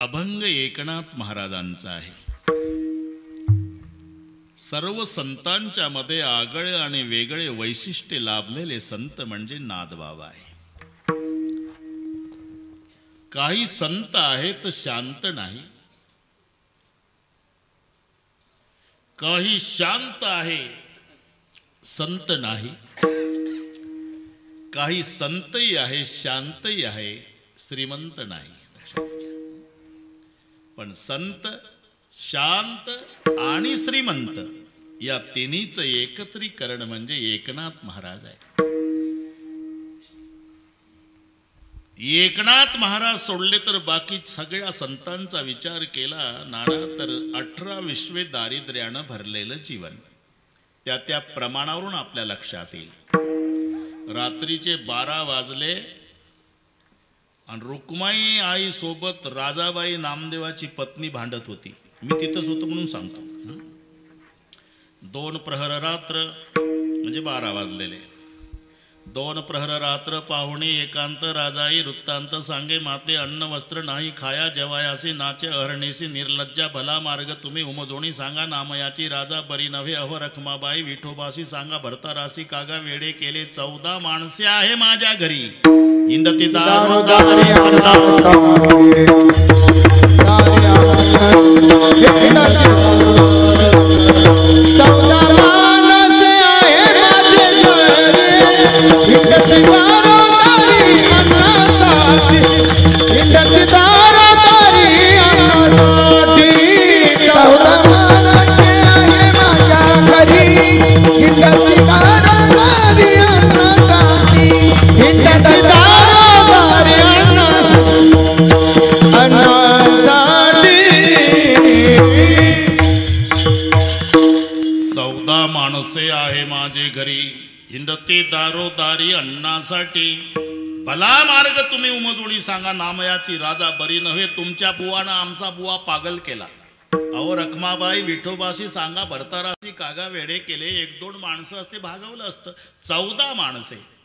अभंग एकनाथ महाराजांचा आहे। सर्व संतांच्या मध्ये आगळे आणि वेगळे वैशिष्ट्य लाभलेले संत म्हणजे नादबाबा आहे। काही संत आहेत शांत नाही, काही शांत आहे संत नाही, काही संतही आहे शांतही आहे श्रीमंत नाही। पण संत, शांत आणि श्रीमंत या तिन्हीचं एकत्रीकरण म्हणजे एकनाथ महाराज आहे। एकनाथ महाराज सोडले तर बाकी सगळ्या संतांचा विचार केला नाना तर 18 विश्वे दारिद्र्यानं भरलेलं जीवन त्या प्रमाणावरून आपल्या लक्षात येईल। रात्रीचे 12 वाजले आणि रुक्माई आई सोबत राजाबाई नामदेवाची पत्नी भांडत होती। मी तिथंच होतो म्हणून सांगतो। 2 प्रहर रात्र म्हणजे 12 वाजलेले। 2 प्रहर रात्र पाहुणे एकांत राजाई वृत्तांत सांगे माते अन्न वस्त्र नाही खाया जेवायासी नाचे अहरणीसी निर्लज्जा भला मार्ग तुम्ही उमजोणी सांगा नामयाची राजा बरी नव्हे अहो रखमाबाई विठोबासी सांगा भरतारासी कागा वेडे केले 14 माणसे आहे माझ्या घरी इंडती दारोदारी माणसे आहे माझे घरी हिंडते दारोदारी अन्नासाठी भला मार्ग तुम्ही उमजोडी सांगा नामयाची राजा बरी नव्हे तुमच्या बुवानं आमचा बुवा पागल केला अहो रखमाबाई विठोबाशी सांगा भरताराशी कागा वेडे केले 1-2 माणसं असते भागवलं असतं 14 माणसे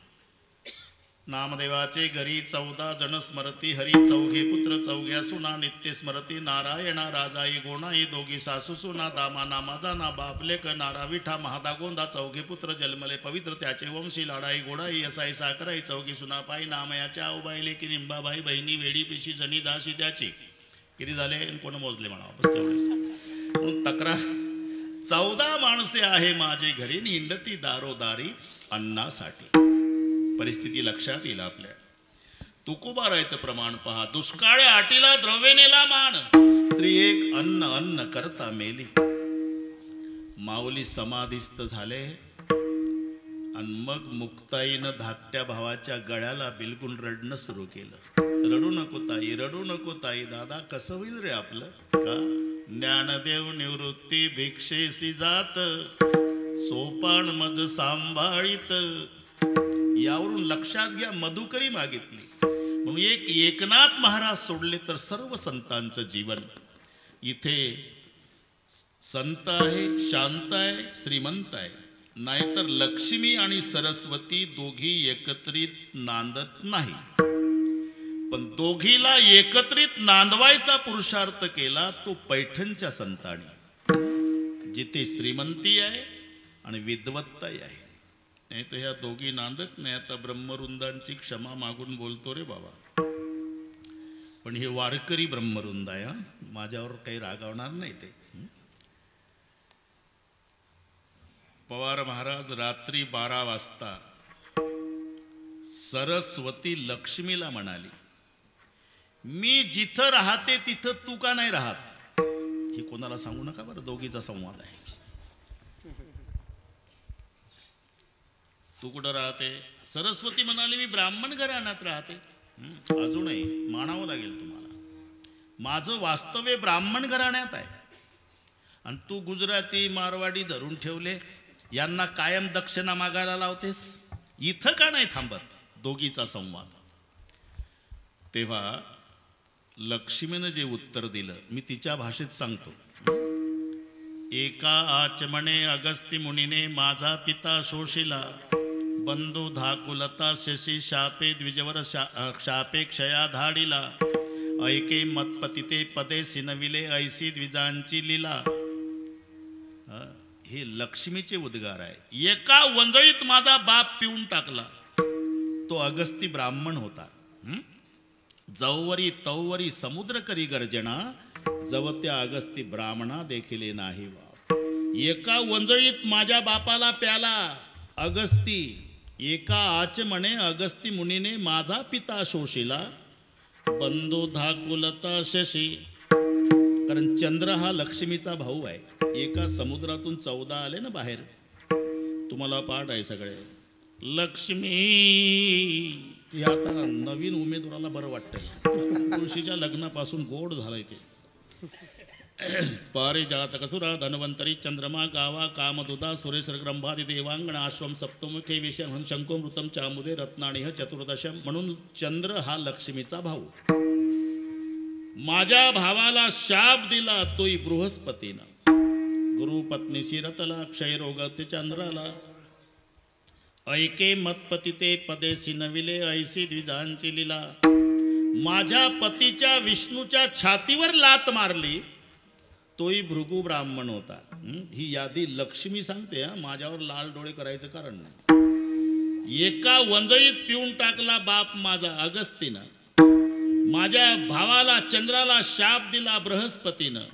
नामदेवाचे घरी 14 जण स्मरती हरी चौघे पुत्र चौघ्या सुना नित्य स्मरती नारायणा राजाई गोणाई दोघी सासू सुना दामा नामा दाना बापलेक नारा विठा महादा गोंदा चौघे पुत्र जन्मले पवित्र त्याचे वंशी लाडाई गोडाई असाई साकराई चौघी सुना पाई नामयाच्या आऊबाईले की निंबाबाई बहिणी वेडी पिशी जनी दाशी त्याची किती झाले कोण मोजले म्हणा बस तेवढेच तक्रार 14 माणसे आहे माझे घरी हिंडती दारोदारी अन्नासाठी परिस्थिती लक्षात येईल आपल्या तुकोबारायचं प्रमाण पहा दुष्काळी आटीला द्रव्य नेला मान स्त्री एक अन्न अन्न करता मेली माऊली समाधिस्थ झाले आणि मग मुक्ताईनं धाकट्या भावाच्या गळ्याला बिलकुल रडणं सुरू केलं रडू नको ताई दादा कसं होईल रे आपलं का ज्ञानदेव निवृत्ती भिक्षेसी जात सोपान मज सांभाळीत यावरून लक्षात घ्या मधुकरी मागितली म्हणून एकनाथ महाराज सोडले तर सर्व संतांचं जीवन इथे संत आहे शांत आहे श्रीमंत आहे नाहीतर लक्ष्मी आणि सरस्वती दोघी एकत्रित नांदत नाही पण दोघीला एकत्रित नांदवायचा पुरुषार्थ केला तो पैठणच्या संतांनी जिथे श्रीमंती आहे आणि विद्वत्ताही आहे नाही तर ह्या दोघी नांदत नाही आता ब्रह्मरुंदांची क्षमा मागून बोलतो रे बाबा पण हे वारकरी ब्रह्मरुंद आहे माझ्यावर काही रागावणार नाही ते पवार महाराज रात्री 12 वाजता सरस्वती लक्ष्मीला म्हणाली मी जिथं राहते तिथं तू का नाही राहत हे कोणाला सांगू नका बरं दोघीचा संवाद आहे तू कुठं राहते सरस्वती म्हणाली मी ब्राह्मण घराण्यात राहते अजूनही मानावं लागेल तुम्हाला माझं वास्तव्य ब्राह्मण घराण्यात आहे आणि तू गुजराती मारवाडी धरून ठेवले यांना कायम दक्षिणा मागायला लावतेस इथं का नाही थांबत दोघीचा संवाद तेव्हा लक्ष्मीनं जे उत्तर दिलं मी तिच्या भाषेत सांगतो एका आचमणे अगस्ती मुनीने माझा पिता शोषिला बंधू धाकुलता शशी शापे द्विजवर शापे क्षया धाडिला ऐके मतपतिते पदे सिनविले ऐसी द्विजांची लीला. हे लक्ष्मीचे उद्गार आहे. एका वंजळीत माझा बाप पिऊन टाकला. तो अगस्ती ब्राह्मण होता. जवरी तवरी समुद्र करी गर्जना, जव त्या अगस्ती ब्राह्मणा देखील नाही वा. एका वंजळीत माझ्या बापाला प्याला अगस्ती. एका आचमणे अगस्ती मुनीने माझा पिता शोषिला. बंधू धाकुलता शशी. कारण चंद्र हा लक्ष्मीचा भाऊ आहे. एका समुद्रातून 14 आले ना बाहेर. तुम्हाला पाठ आहे सगळे. लक्ष्मी ती आता नवीन उमेदवाराला बरं वाटतंय. तुळशीच्या लग्नापासून गोड झालंय ते. पारिजात कसुरा धन्वंतरी चंद्रमा गावा कामदुदा सुरेश्वर ग्रंभादी देवांगण आश्वम सप्तमुखे विषय म्हणून शंकुमृतम चामुदे रत्नाणिह चतुर्दशम. म्हणून चंद्र हा लक्ष्मीचा भाऊ. माझ्या भावाला शाप दिला तोही बृहस्पतीनं. गुरुपत्नीशी रतला क्षयरोग ते चंद्राला. ऐके मतपतिते पदे सिनविले ऐसी द्विजांची लीला. माझ्या पतीच्या विष्णूच्या छातीवर लात मारली तोही भृगु ब्राह्मण होता. ही यादी लक्ष्मी सांगते. माझ्यावर लाल डोळे करायचं कारण नाही. एका वंजळीत पिऊन टाकला बाप माझा अगस्तीनं. माझ्या भावाला चंद्राला शाप दिला बृहस्पतीनं.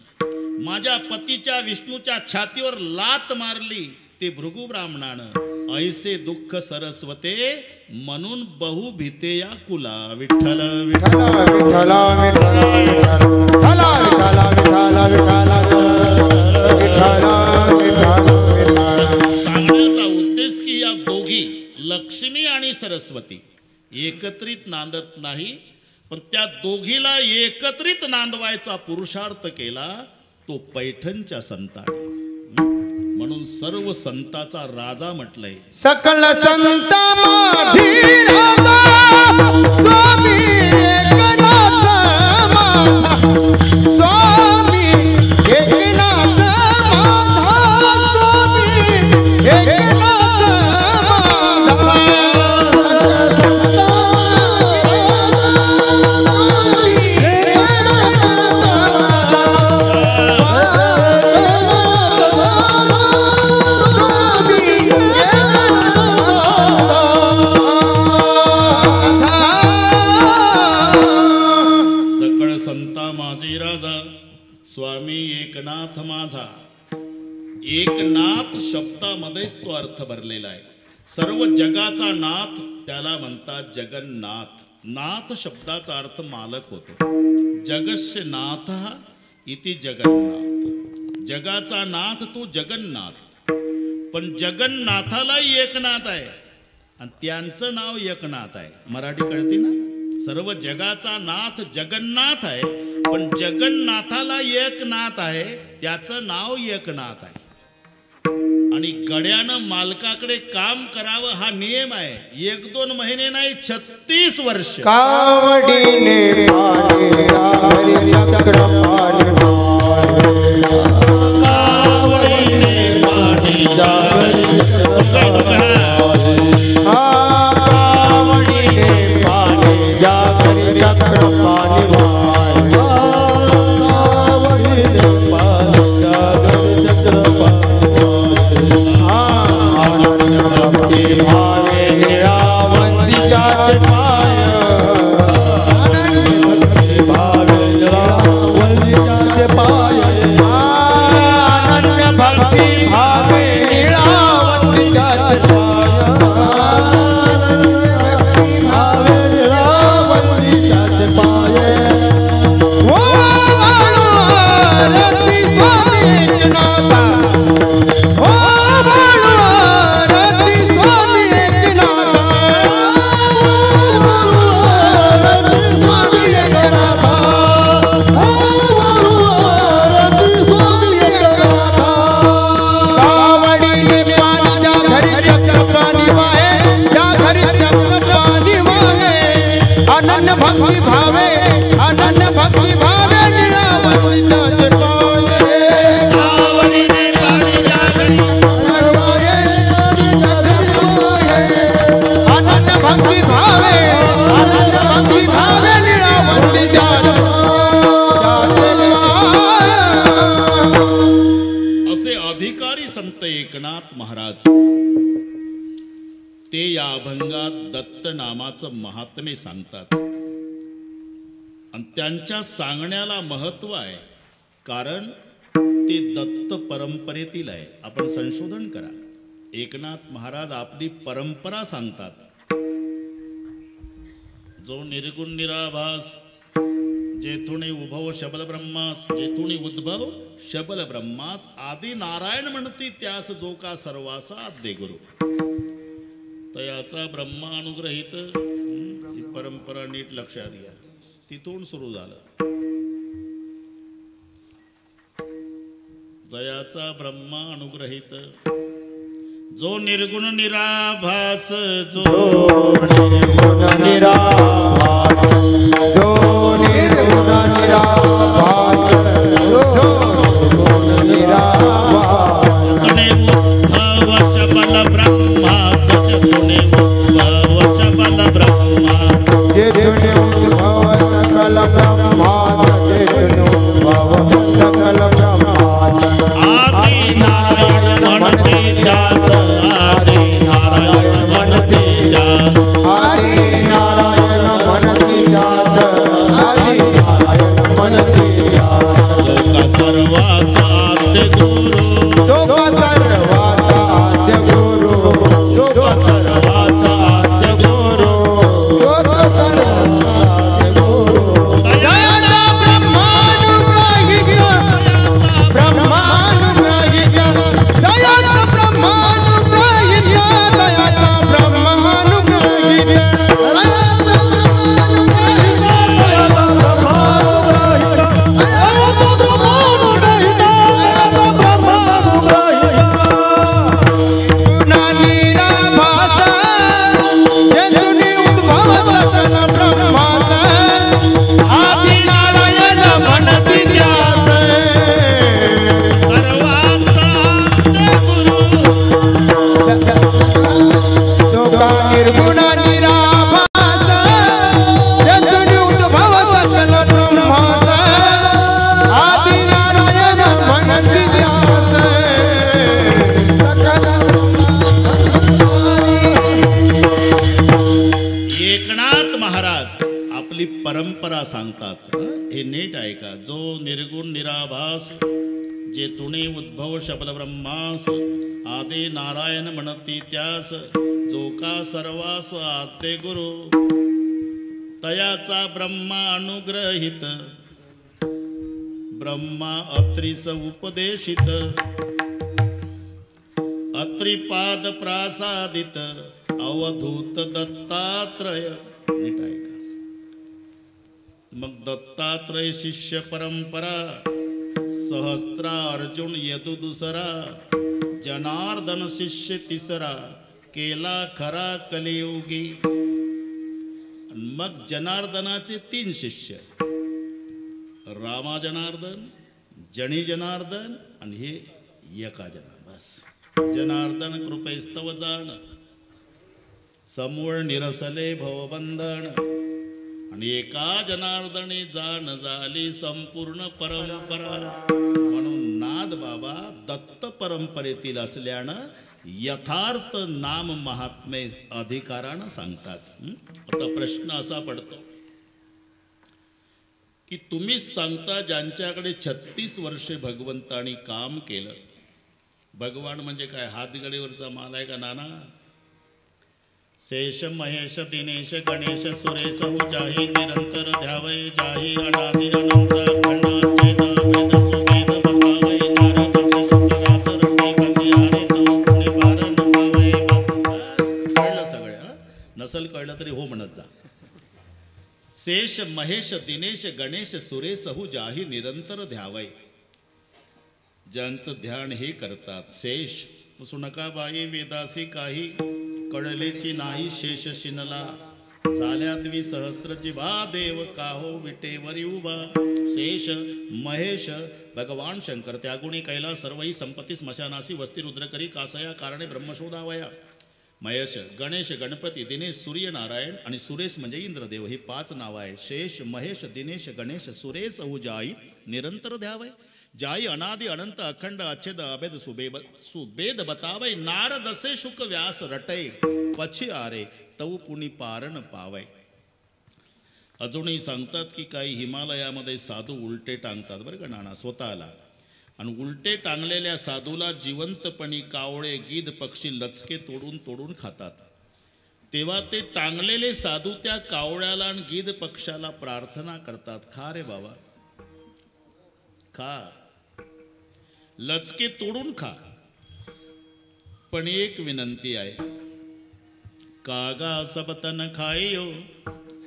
माझ्या पतीच्या विष्णूच्या छातीवर लात मारली ते भृगु ब्राह्मणानं. ऐसे दुःख सरस्वते म्हणून बहु भीते या कुला. विठ्ठल विठ्ठल विठ्ठल सांगण्याचा उद्देश की या दोघी लक्ष्मी आणि सरस्वती एकत्रित नांदत नाही, पण त्या दोघीला एकत्रित नांदवायचा पुरुषार्थ केला तो पैठणच्या संतांनी. म्हणून सर्व संताचा राजा म्हटलंय. सकल संत माझी राजा स्वामी एकनाथ माझा. स्वामी एकनाथ माझा. स्वामी एकनाथ स्वामी एकनाथ माझा. एकनाथ शब्दामध्येच तो अर्थ भरलेला आहे. सर्व जगाचा नाथ त्याला म्हणतात जगन्नाथ. नाथ शब्दाचा अर्थ मालक होतो. जगस्य नाथ इति जगन्नाथ. जगाचा नाथ तो जगन्नाथ. पण जगन्नाथालाही एकनाथ आहे आणि त्यांचं नाव एकनाथ आहे. मराठी कळते ना. सर्व जगाचा नाथ जगन्नाथ आहे, पण जगन्नाथाला एकनाथ आहे, त्याचं नाव एकनाथ आहे. आणि गड्यानं मालकाकडे काम करावं हा नियम आहे. 1-2 महिने नाही, 36 वर्ष. कावडीने एकनाथ महाराज ते या अभंगात दत्त नामाचं महात्म्य सांगतात आणि त्यांच्या सांगण्याला महत्व आहे कारण ते दत्त परंपरेतील आहे. आपण संशोधन करा. एकनाथ महाराज आपली परंपरा सांगतात. जो निर्गुण निराभास जेथुनी उभव शबल ब्रह्मास जेथुनी उद्भव शबल ब्रह्मास आदि नारायण म्हणती त्यास जो का सर्वासा आद्य गुरु. तयाचा ब्रह्मा अनुग्रहित ही परंपरा नीट लक्षात घ्या. तिथून सुरू झालं. जयाचा ब्रह्मा अनुग्रहित जो निर्गुण निराभास जो निर्गुण निराभास जो निर्गुण निराभास जो निर्गुण निराभास तुने उद्भव शबल ब्रह्मास तुने उद्भव शबल ब्रह्मास जेथुनी उद्भव सकल ब्रह्मास जेथुनी उद्भव सकल ब्रह्मास आदि नारायण म्हणते त्यास आदि नारायण म्हणते त्यास आदि नारायण म्हणती त्यास आदि नारायण म्हणती त्यास जो का सर्वासा आद्य गुरु जो का सर्वाचा आद्य गुरु जो का सर्वासा आद्य गुरु जो का सर्वाचा आद्य गुरु दयाचा ब्रह्मानुग्रहित ब्रह्मानुग्रहित दयाचा ब्रह्मानुग्रहित दयाचा ब्रह्मानुग्रहित गुणा निराभास जेथुनी उद्भव सकल ब्रह्मास आदि नारायण म्हणती त्यास सर्वासा आद्य गुरु जो का निर्गुण निराभास जेथुनी उद्भव सकल ब्रह्मास आदि नारायण म्हणती त्यास सकल एकनाथ महाराज आपली परंपरा सांगतात. हे नीट ऐका. जो निर्गुण निराभास जेथुनी उद्भव शबल ब्रह्मास आदि नारायण म्हणती त्यास जो का सर्वास आद्य गुरु तयाचा ब्रह्मा अनुग्रहित ब्रह्मा अत्रिस उपदेशित अत्रिपाद प्रासादित अवधूत दत्तात्रय. नीट ऐका. मग दत्तात्रय शिष्य परंपरा सहस्त्रा अर्जुन यदु दुसरा जनार्दन शिष्य तिसरा केला खरा कलियुगी. मग जनार्दनाचे 3 शिष्य रामा जनार्दन जनी जनार्दन आणि हे एका बस जनार्दन कृपेस्तव जाण समूळ निरसले भवबंधन आणि एका जनार्दने जाण झाली संपूर्ण परंपरा. म्हणून नाद बाबा दत्त परंपरेतील असल्यानं यथार्थ नाम महात्म्य अधिकारानं सांगतात. आता प्रश्न असा पडतो की तुम्हीच सांगता ज्यांच्याकडे 36 वर्षे भगवंतानी काम केलं. भगवान म्हणजे काय हातगडीवरचा माल आहे का नाना. शेष महेश दिनेश गणेश सुरेश हो जाही निरंतर ध्यावय जाही अनादि अनंत अखंड छेद वेद सुवेद बघावय नारद शुकदास रटी कधी हरे तो पुणे पार नभावय. बस कळलं सगळं. नसल कळलं तरी हो म्हणत जा. शेष महेश दिनेश गणेश सुरेश हो जाही निरंतर ध्यावय. ज्यांचं ध्यान हे करतात. शेष सुनका बाई वेदासी काही कळलेची नाही शेष शिनला झाल्या द्विसहस्त्र जिभा देव काहो विटेवरी उभा. शेष महेश भगवान शंकर त्यागुणी कैला सर्वही संपत्ती स्मशानासी वस्ती रुद्र करी कासया कारणे ब्रह्मशोधावया. महेश, गणेश, गणपती, दिनेश, सूर्यनारायण आणि सुरेश म्हणजे इंद्रदेव. ही 5 नावं आहे. शेष, महेश, दिनेश, गणेश, सुरेश जाई निरंतर ध्यावय. जाई अनादि अनंत अखंड अच्छेद अभेद सुबेद बतावय. नारद असे शुक व्यास रटय पछी आरे तऊ पुनी पारण पावय. अजूनही सांगतात की काही हिमालयामध्ये साधू उलटे टांगतात बरं का नाना स्वतःला. आणि उलटे टांगलेल्या साधूला जिवंतपणी कावळे, गीध, पक्षी लचके तोडून तोडून खातात. तेव्हा ते टांगलेले साधू त्या कावळ्याला आणि गीध पक्षाला प्रार्थना करतात, खा रे बाबा खा, लचके तोडून खा, पण एक विनंती आहे, कागा सब तन खाइयो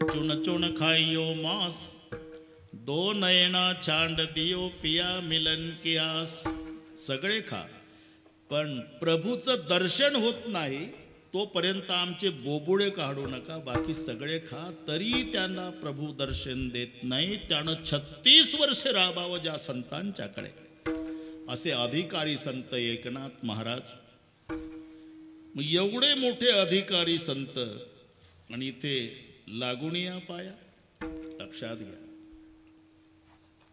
चुन चुन खाइयो मांस, दो नयना छांड दियो पिया मिलन की आस. सगळे खा, पण प्रभूचं दर्शन होत नाही तोपर्यंत आमचे बोबुळे काढू नका. बाकी सगळे खा, तरी त्यांना प्रभू दर्शन देत नाही. त्यानं 36 वर्षे राहावं ज्या संतांच्याकडे. असे अधिकारी संत एकनाथ महाराज. मग एवढे मोठे अधिकारी संत आणि इथे लागून या पाया. लक्षात घ्या.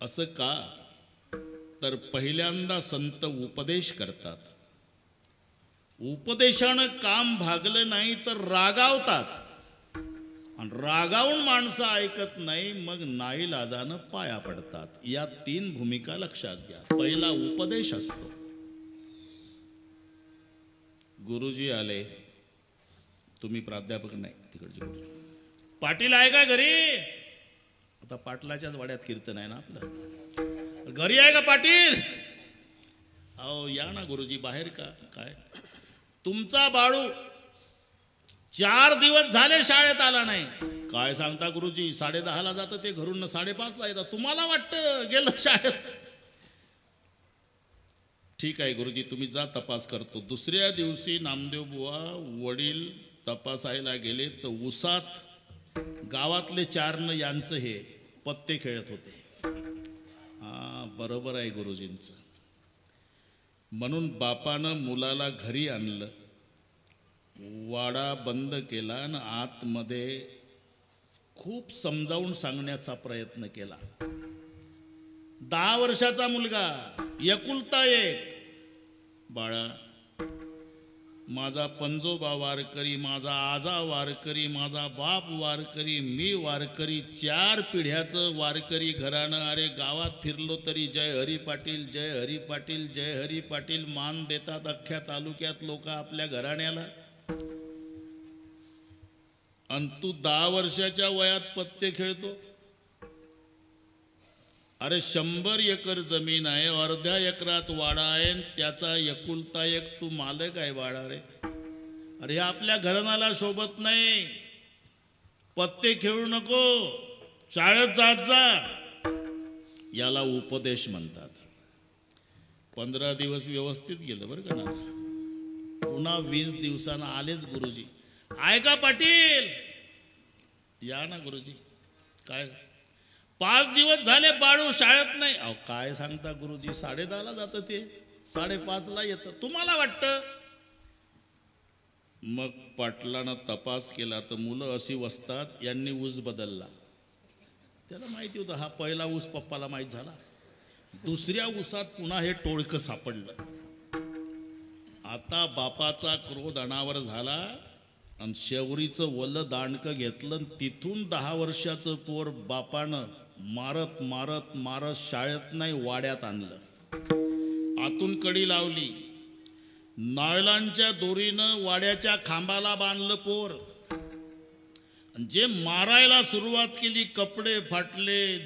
असं का? तर पहिल्यांदा संत उपदेश करतात. उपदेशानं काम भागलं नाही तर रागावतात, आणि रागावून माणसं ऐकत नाही, मग नाईलाजानं पाया पडतात. या 3 भूमिका लक्षात घ्या. पहिला उपदेश असतो. गुरुजी आले, तुम्ही प्राध्यापक नाही तिकडचे गुरुजी. पाटील आहे का घरी? आता पाटलाच्याच वाड्यात कीर्तन आहे ना आपलं. घरी आहे का पाटील? अहो या ना गुरुजी. बाहेर का? काय तुमचा बाळू 4 दिवस झाले शाळेत आला नाही. काय सांगता गुरुजी? 10:30 जातं ते घरून, 5:30 येतात. तुम्हाला वाटतं गेलं शाळेत? ठीक आहे गुरुजी, तुम्ही जा, तपास करतो. दुसऱ्या दिवशी नामदेव बुवा वडील तपासायला गेले तर उसात गावातले 4 यांचं हे पत्ते खेळत होते. बरोबर आहे गुरुजींचं. म्हणून बापानं मुलाला घरी आणलं, वाडा बंद केला आणि आतमध्ये खूप समजावून सांगण्याचा प्रयत्न केला. 10 वर्षाचा मुलगा, एकुलता एक. बाळा, माझा पंजोबा वारकरी, माझा आजा वारकरी, माझा बाप वारकरी, मी वारकरी, 4 पिढ्याचं वारकरी घराणं. अरे गावात फिरलो तरी जय हरी पाटील, जय हरी पाटील, जय हरी पाटील मान देतात अख्ख्या तालुक्यात लोक आपल्या घराण्याला. आणि तू 10 वर्षाच्या वयात पत्ते खेळतो. अरे 100 एकर जमीन आहे, अर्ध्या एकरात वाडा आहे, त्याचा एकुलता एक तू मालक आहे बाळा. रे अरे आपल्या घराण्याला शोभत नाही. पत्ते खेळू नको, शाळेत जात जा. याला उपदेश म्हणतात. 15 दिवस व्यवस्थित गेलं बरं का ना. पुन्हा 20 दिवसानं आलेच गुरुजी. ऐका पाटील, या ना गुरुजी. काय 5 दिवस झाले बाळू शाळेत नाही. अहो काय सांगता गुरुजी? 10:30 जातं ते, 5:30 येतं. तुम्हाला वाटतं? मग पाटलानं तपास केला तर मुलं अशी वसतात. यांनी ऊस बदलला. त्याला माहिती होतं हा पहिला ऊस पप्पाला माहीत झाला. दुसऱ्या ऊसात पुन्हा हे टोळकं सापडलं. आता बापाचा क्रोध अनावर झाला आणि शेवरीचं वल्ल दांडकं घेतलं. तिथून 10 वर्षाचं पोर बापानं मारत मारत मारत शाळेत नाही वाड्यात आणलं. आतून कडी लावली, नायलॉनच्या दोरीनं वाड्याच्या खांबाला बांधलं पोर. जे मारायला सुरुवात केली, कपडे फाटले,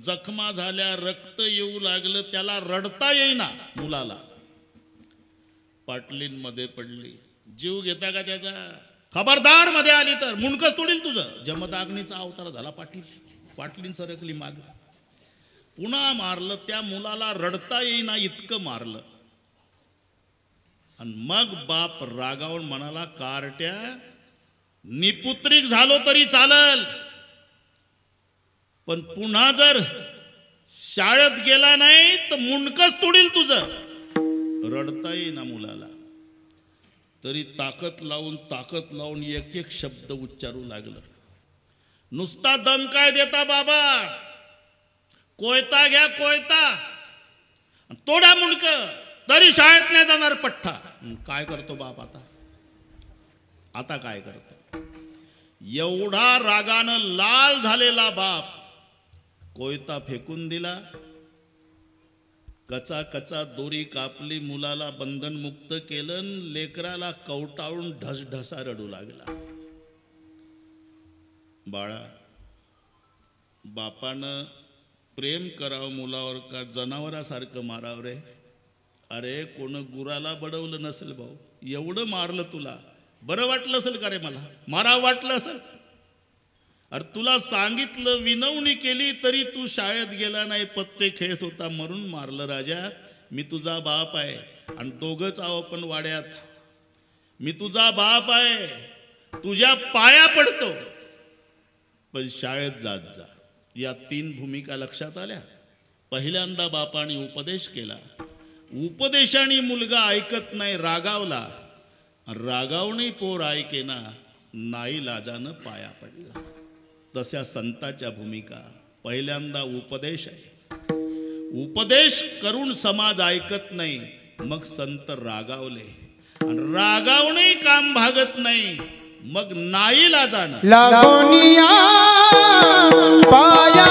जखमा झाल्या, रक्त येऊ लागलं. त्याला रडता येईना मुलाला. पाटलींमध्ये पडली. जीव घेता का त्याचा? खबरदार मध्ये आली तर मुंडकच तोडील तुझं. जमदाग्नीचा अवतार झाला पाटील. पाटलीन सरकली माग. पुन्हा मारलं. त्या मुलाला रडता येईना इतकं मारलं. आणि मग बाप रागावून म्हणाला, कारट्या, निपुत्रिक झालो तरी चालल, पण पुन्हा जर शाळेत गेला नाही तर मुंडकच तोडील तुझं. रडता येईना मुलाला. तरी ताकद लावून एक एक शब्द उच्चारू लागलं. नुसता दम काय देता बाबा, कोयता घ्या कोयता, तोडा मुंडक, तरी शाळेत नाही जाणार पठ्ठा. काय करतो बाप आता काय करतो? एवढा रागानं लाल झालेला बाप कोयता फेकून दिला. कचा दोरी कापली, मुलाला बंधनमुक्त केलं, लेकराला कवटाळून ढसढसा रडू लागला. बाळा, बापानं प्रेम करावं मुलावर का जनावरासारखं मारावं रे? अरे कोण गुराला बडवलं नसेल भाऊ, एवढं मारलं तुला, बरं वाटलं असेल का रे? मला मारावं वाटलं असेल? अरे तुला सांगितलं, विनवणी केली, तरी तू शाळेत गेला नाही, पत्ते खेळत होता म्हणून मारलं. राजा, मी तुझा बाप आहे आणि दोघंच आहो पण वाड्यात. मी तुझा बाप आहे, तुझ्या पाया पडतो, पण शाळेत जात जा. या 3 भूमिका लक्षात आल्या. पहिल्यांदा बापाने उपदेश केला, उपदेशाने मुलगा ऐकत नाही, रागावला. रागावणे पोर ऐकेना, नाईलाजानं पाया पडला. तशा संताच्या भूमिका. पहिल्यांदा उपदेश आहे, उपदेश करून समाज ऐकत नाही, मग संत रागावले, आणि रागावणे काम भागत नाही, मग नाईलाजानं लागोनिया पाया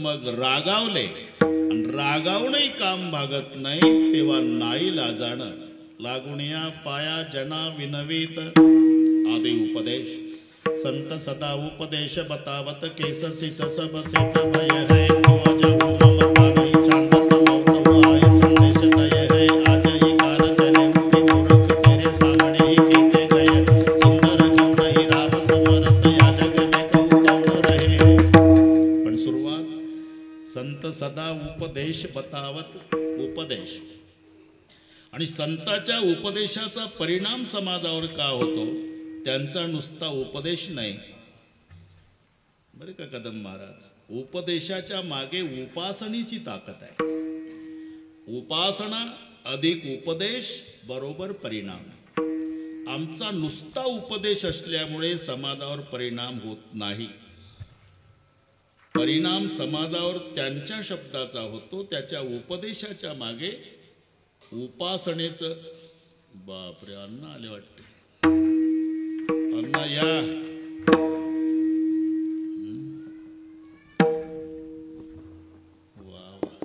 मग रागावले आणि रागावणे काम भागत नाही, तेव्हा नाईलाजानं लागुनिया पाया जना विनवीत. आदि उपदेश. संत सदा उपदेश बतावत, केससी ससब सेत भय है, तो अजहु ममता नहीं छांडत, मौत हो आए संदेश दय है. आज ही काल चले मुनि मूर्ख, तेरे सामने ही कीते गए, सुंदर जो नहीं राम समरत, या जग में कहूँ कौन रहे. पण सुरुवात संत सदा उपदेश बतावत. उपदेश आणि संताच्या उपदेशाचा परिणाम समाजावर का होतो? त्यांचा नुसता उपदेश नाही बरे का कदम महाराज, उपदेशाच्या मागे उपासनेची ताकद आहे. उपासना अधिक उपदेश बरोबर परिणाम. आमचा नुसता उपदेश असल्यामुळे समाजावर परिणाम होत नाही. परिणाम समाजावर त्यांच्या शब्दाचा होतो, त्याच्या उपदेशाच्या मागे उपासनेचं. बापरे, अण्णा आले वाटते. अण्णा या. वा वा,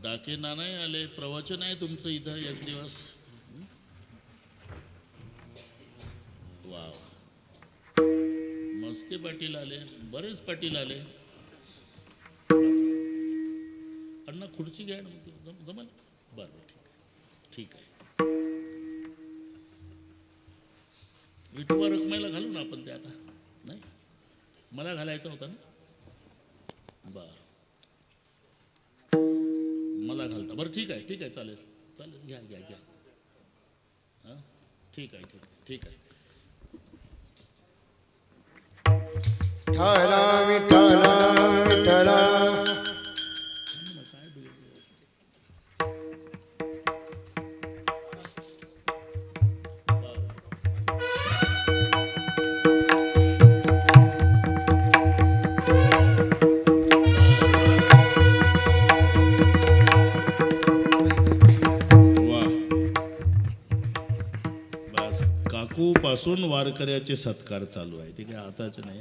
डाके नानाही आले. प्रवचन आहे तुमचं इथं एक दिवस. वा वा. मस्के पाटील आले, बरेच पाटील आले. अण्णा खुर्ची घ्या ना, जमल. बरं ठीक आहे. विठोबा रखमाईला घालू ना आपण ते आता. नाही, मला घालायचा होता ना. बर, मला घालता. बरं ठीक आहे चालेल घ्या. हां ठीक आहे. विठ्ठला विठ्ठला काकू पासून वारकऱ्याचे सत्कार चालू आहे. ते काय आताच नाही.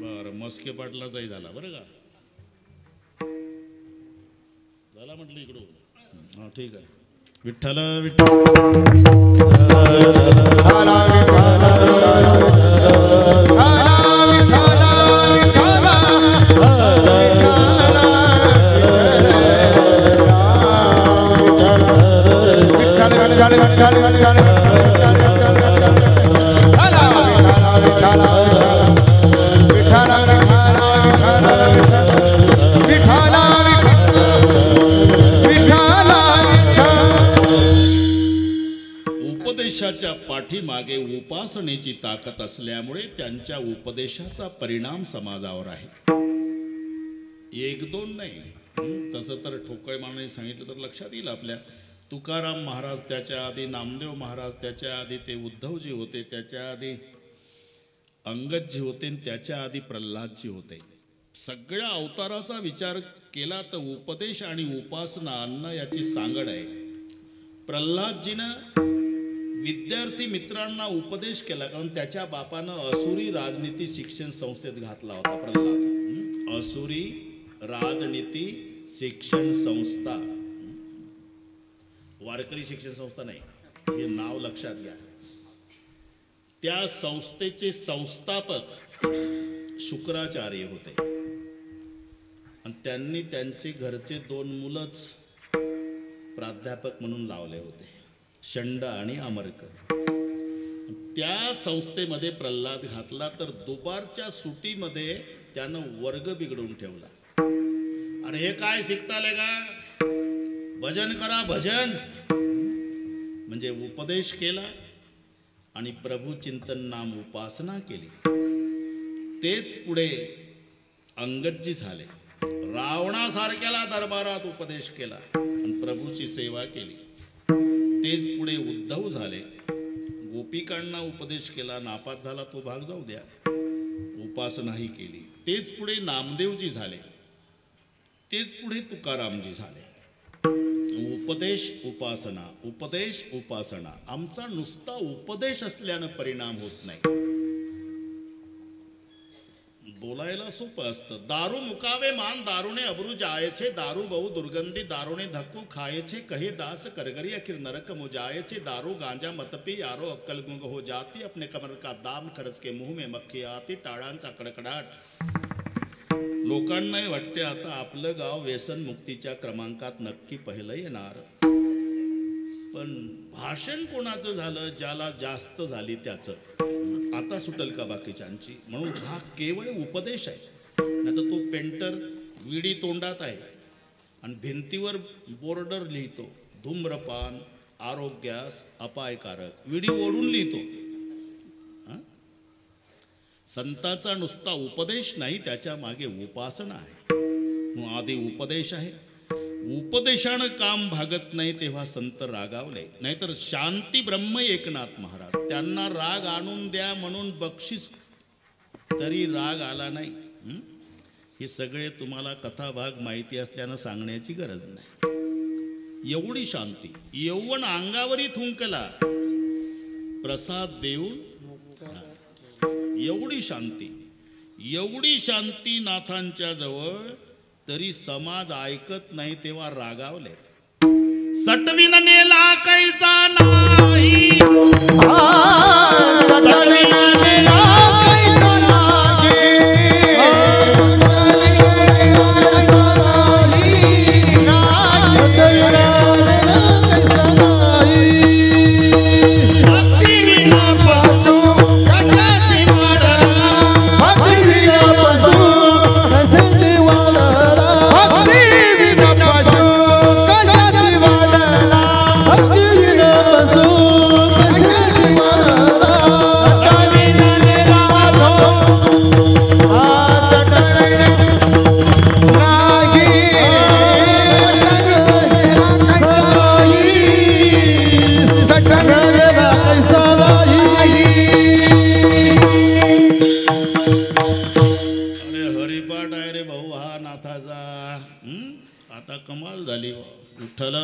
बरं, मस्के पाटलाचाही झाला बरं का. झाला म्हटलं इकडून. हा ठीक आहे. विठ्ठल उपदेशाच्या पाठीमागे उपासनेची ताकद असल्यामुळे त्यांच्या उपदेशाचा परिणाम समाजावर आहे. एक दोन नाही. तसं तर ठोकळ मानाने सांगितलं तर लक्षात येईल आपल्या. तुकाराम महाराज, त्याच्या आधी नामदेव महाराज, त्याच्या आधी ते उद्धवजी होते, त्याच्या आधी अंगदजी होते, त्याच्या आधी प्रल्हादजी होते. सगळ्या अवताराचा विचार केला तर उपदेश आणि उपासना अन्न याची सांगड आहे. प्रल्हादजीनं विद्यार्थी मित्रांना उपदेश केला, कारण त्याच्या बापानं असुरी राजनीती शिक्षण संस्थेत घातला होता. प्रल्हाद असुरी राजनीती शिक्षण संस्था, वारकरी शिक्षण संस्था नाही, हे नाव लक्षात घ्या. त्या संस्थेचे संस्थापक शुक्राचार्य होते आणि त्यांनी त्यांचे घरचे 2 मुलंच प्राध्यापक म्हणून लावले होते, शंड आणि अमरक. त्या संस्थेमध्ये प्रल्हाद घातला तर दुपारच्या सुटीमध्ये त्यानं वर्ग बिघडून ठेवला. अरे हे काय शिकताले का, भजन करा भजन. म्हणजे उपदेश केला आणि प्रभू चिंतन नाम उपासना केली. तेच पुढे अंगदजी झाले. रावणासारख्याला दरबारात उपदेश केला आणि प्रभूची सेवा केली. तेच पुढे उद्धव झाले. गोपिकांना उपदेश केला, नापास झाला तो भाग जाऊ द्या, उपासनाही केली. तेच पुढे नामदेवजी झाले. तेच पुढे तुकारामजी झाले. उपदेश उपासना, उपदेश उपासना. आमचा नुसता उपदेश असल्यानं परिणाम होत नाही. बोलायला सोपं असतं. दारू मुकावे मान दारूने अब्रू जायचे, दारू बहु दुर्गंधी दारूने धक्कू खायचे, कहे दास करगरी अखिर नरक मुजायचे, दारू गांजा मतपी यारो अक्कल गुंग हो जाती, अपने कमर का दाम खर्च के मुंह में मक्खी आती, टाळांचा कडकडाट. लोकांनाही वाटते आता आपलं गाव व्यसन मुक्तीच्या क्रमांकात नक्की पहिलं येणार. पण भाषण कोणाचं झालं, ज्याला जास्त झाली त्याचं आता सुटल का बाकीच्यांची. म्हणून हा केवळ उपदेश आहे. नाही तर तो पेंटर विडी तोंडात आहे आणि भिंतीवर बोर्डर लिहितो, धूम्रपान आरोग्यास अपायकारक, विडी ओढून लिहितो. संतांचा नुसता उपदेश नाही, त्याच्या मागे उपासना आहे. आधी उपदेश आहे, उपदेशानं काम भागत नाही तेव्हा संत रागावले. नाहीतर शांती ब्रह्म एकनाथ महाराज त्यांना राग आणून द्या म्हणून बक्षीस तरी राग आला नाही. हे सगळे तुम्हाला कथाभाग माहिती असल्यानं सांगण्याची गरज नाही. एवढी शांती, यौवन अंगावरी थुंकला प्रसाद देऊन, एवढी शांती नाथांच्या जवळ, तरी समाज ऐकत नाही तेव्हा रागावले. सटविन नेला कैचा नाही, सटविन नेला कैचा नाही, आता कमाल झाली. विठ्ठल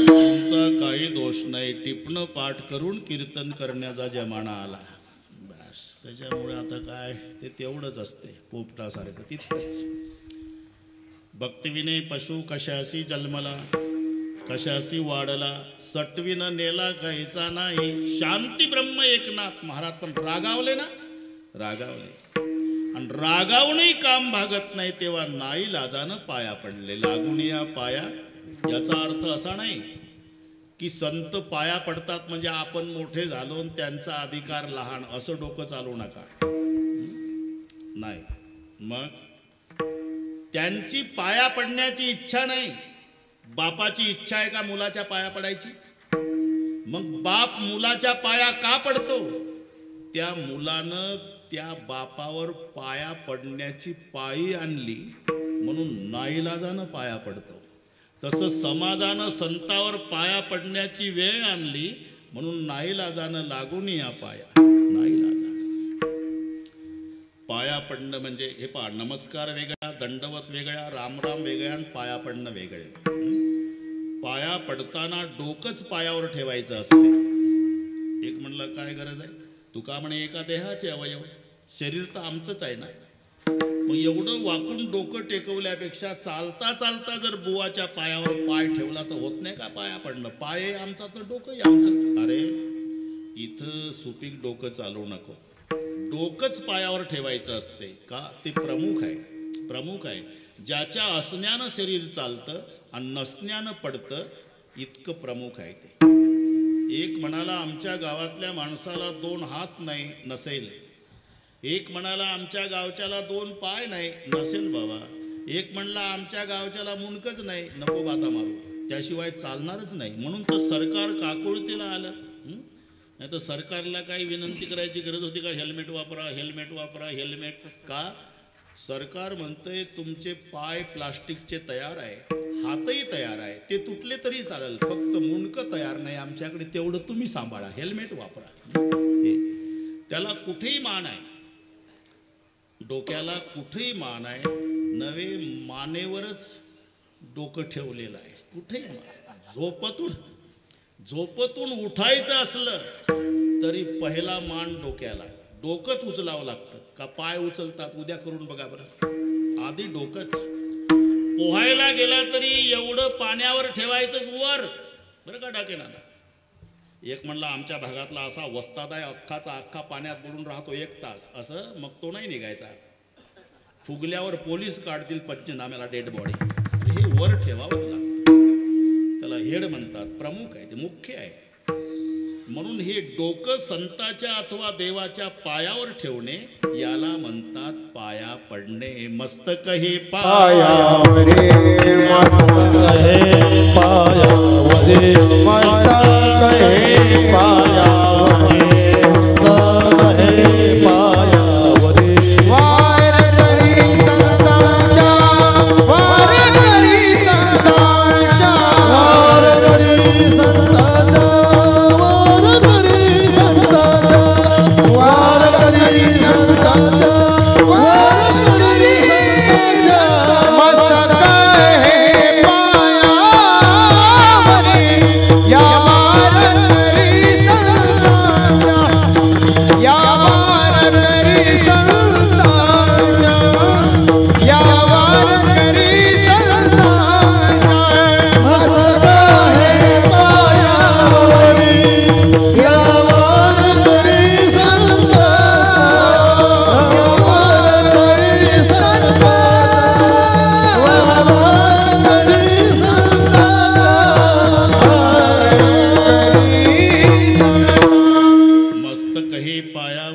तुमचा काही दोष नाही. टिपणं पाठ करून कीर्तन करण्याचा जमाना आला बस. त्याच्यामुळे आता काय ते तेवढंच असते पोपटासारखं तितकंच. भक्तिविने पशु कशाशी जन्मला, कशाशी वाढला, सटवीनं नेला काहीचा नाही. शांती ब्रह्म एकनाथ महाराज पण रागावले ना, रागावले. आणि रागावूनही काम भागत नाही तेव्हा नाईलाजानं पाया पडले. लागून या पाया, याचा अर्थ असा नाही की संत पाया पडतात म्हणजे आपण मोठे झालो आणि त्यांचा अधिकार लहान, असं डोकं चालू नका. नाही, मग त्यांची पाया पडण्याची इच्छा नाही. बापाची इच्छा आहे का मुलाच्या पाया पडायची? मग बाप मुलाच्या पाया का पडतो? त्या मुलानं त्या बापावर पाया पडण्याची पायी आणली म्हणून नाईलाजानं पाया पडतो. तसं समाजानं संतावर पाया पडण्याची वेळ आणली म्हणून नाईलाजानं लागून या पाया. नाईलाजानं पाया पडणं म्हणजे हे पहा, नमस्कार वेगळा, दंडवत वेगळा, रामराम वेगळा आणि पाया पडणं वेगळे. पाया पडताना डोकंच पायावर ठेवायचं असते. एक म्हणलं काय गरज आहे? तुका म्हणे एका देहाचे अवयव, शरीर तर आमचंच आहे ना. मग एवढं वाकून डोकं टेकवल्यापेक्षा चालता चालता जर बुवाच्या पायावर पाय ठेवला तर होत नाही का पाया पडणं? पाय आमचा तर डोकंही आमचंच. अरे इथं सुपीक डोकं चालवू नको, डोकंच पायावर ठेवायचं असते. का? ते प्रमुख आहे, प्रमुख आहे. ज्याच्या असण्यानं शरीर चालतं आणि नसण्यानं पडतं, इतकं प्रमुख आहे ते. एक म्हणाला आमच्या गावातल्या माणसाला 2 हात नाही, नसेल. एक म्हणाला आमच्या गावच्याला 2 पाय नाही, नसेल बाबा. एक म्हणला आमच्या गावच्याला मुंडकच नाही, नको बाता मारू, त्याशिवाय चालणारच नाही. म्हणून तर सरकार काकुळतीला आलं. नाही तर सरकारला काही विनंती करायची गरज होती का? हेल्मेट वापरा, हेल्मेट वापरा, हेल्मेट. का? सरकार म्हणतंय तुमचे पाय प्लास्टिकचे तयार आहे, हातही तयार आहे, ते तुटले तरी चालेल, फक्त मुंडकं तयार नाही आमच्याकडे, तेवढं तुम्ही सांभाळा, हेल्मेट वापरा. त्याला कुठेही मान आहे, डोक्याला कुठेही मान आहे. नवे मानेवरच डोकं ठेवलेलं आहे, कुठेही मान. झोपतून उठायचं असलं तरी पहिला मान डोक्याला, डोकंच उचलावं लागतं. का पाय उचलतात? उद्या करून बघा बरं. आधी डोकंच. पोहायला गेला तरी एवढं पाण्यावर ठेवायचंच वर, बरं का डाकेना. एक म्हणला आमच्या भागातला असा वस्ताद आहे, अख्खाचा अख्खा पाण्यात बुडून राहतो 1 तास, असं. मग तो नाही निघायचा. फुगल्यावर पोलीस काढतील पंचनाम्याला डेड बॉडी. हे वर ठेवावंच लागतं. त्याला हेड म्हणतात, प्रमुख आहे ते, मुख्य आहे. म्हणून हे डोकं संताच्या अथवा देवाच्या पायावर ठेवणे याला म्हणतात पाया पडणे. मस्तक हे पायावर मस्तक हे पायावर, मस्तक हे पायावर, मस्तक हे पायावर. वार जरी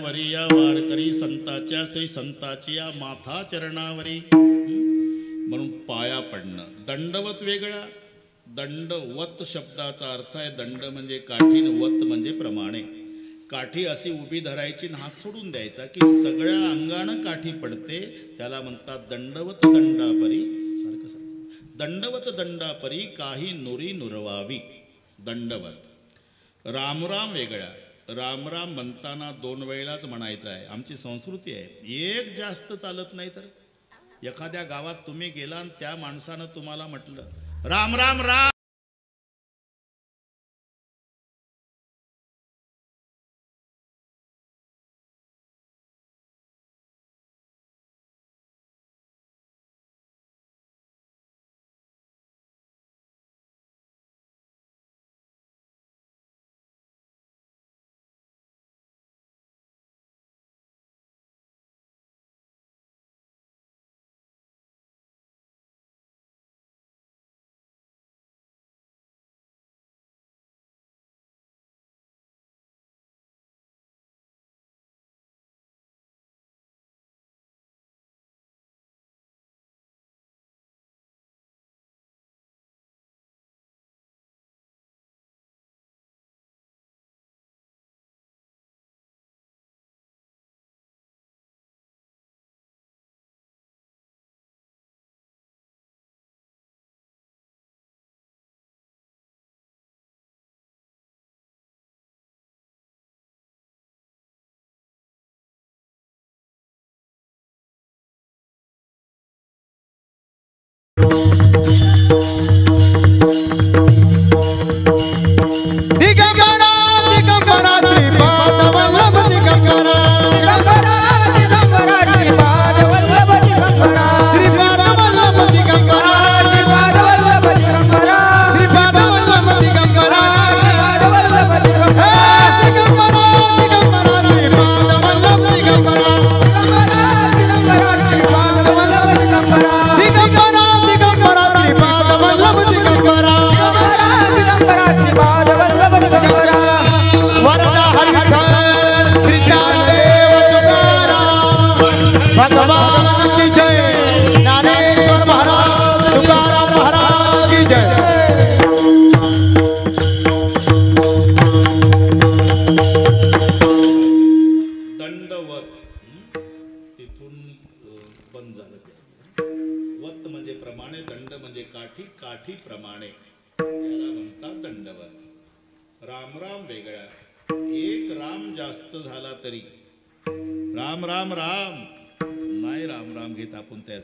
चरणावरी या वारकरी संताच्या श्री संताची या माथा चरणावरी म्हणून पाया पडणं. दंडवत वेगळा. दंडवत शब्दाचा अर्थ आहे दंड म्हणजे काठी, वत म्हणजे प्रमाणे. काठी अशी उभी धरायची आणि हात सोडून द्यायचा की सगळ्या अंगानं काठी पडते, त्याला म्हणतात दंडवत दंडापरी. सारखं सारखं दंडवत दंडापरी काही नुरी नुरवावी. दंडवत. रामराम वेगळा. रामराम म्हणताना 2 वेळाच म्हणायचं आहे. आमची संस्कृती आहे. एक जास्त चालत नाही. तर एखाद्या गावात तुम्ही गेला आणि त्या माणसानं तुम्हाला म्हटलं राम राम राम,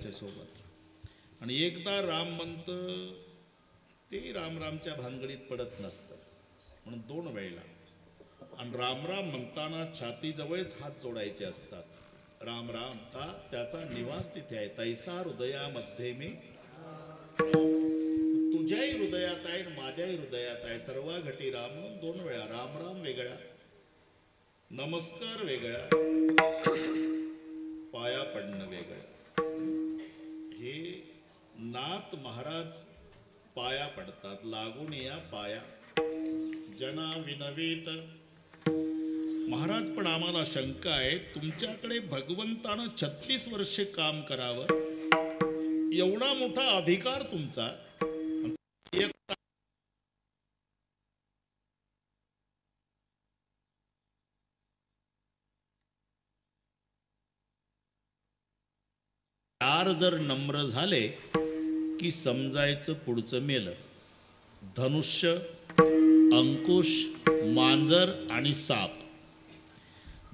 सोबत. आणि एकदा राम म्हणत ते रामरामच्या भानगडीत पडत नसतं म्हणून 2 वेळेला. आणि रामराम म्हणताना छातीजवळच हात जोडायचे असतात. राम राम का त्याचा निवास तिथे आहे. तैसा हृदयामध्ये मी, तुझ्याही हृदयात आहे माझ्याही हृदयात आहे. सर्व घटी राम म्हणून 2 वेळा. राम राम वेगळा, नमस्कार वेगळा, पाया पडणं वेगळं. हे नाथ महाराज पाया पडतात. लागून या पाया जना विनवीत. महाराज पण आम्हाला शंका आहे, तुमच्याकडे भगवंतानं 36 वर्षे काम करावं, एवढा मोठा अधिकार तुमचा, जर नम्र झाले की समजायचं पुढचं मेलं. धनुष्य, अंकुश, मांजर आणि साप.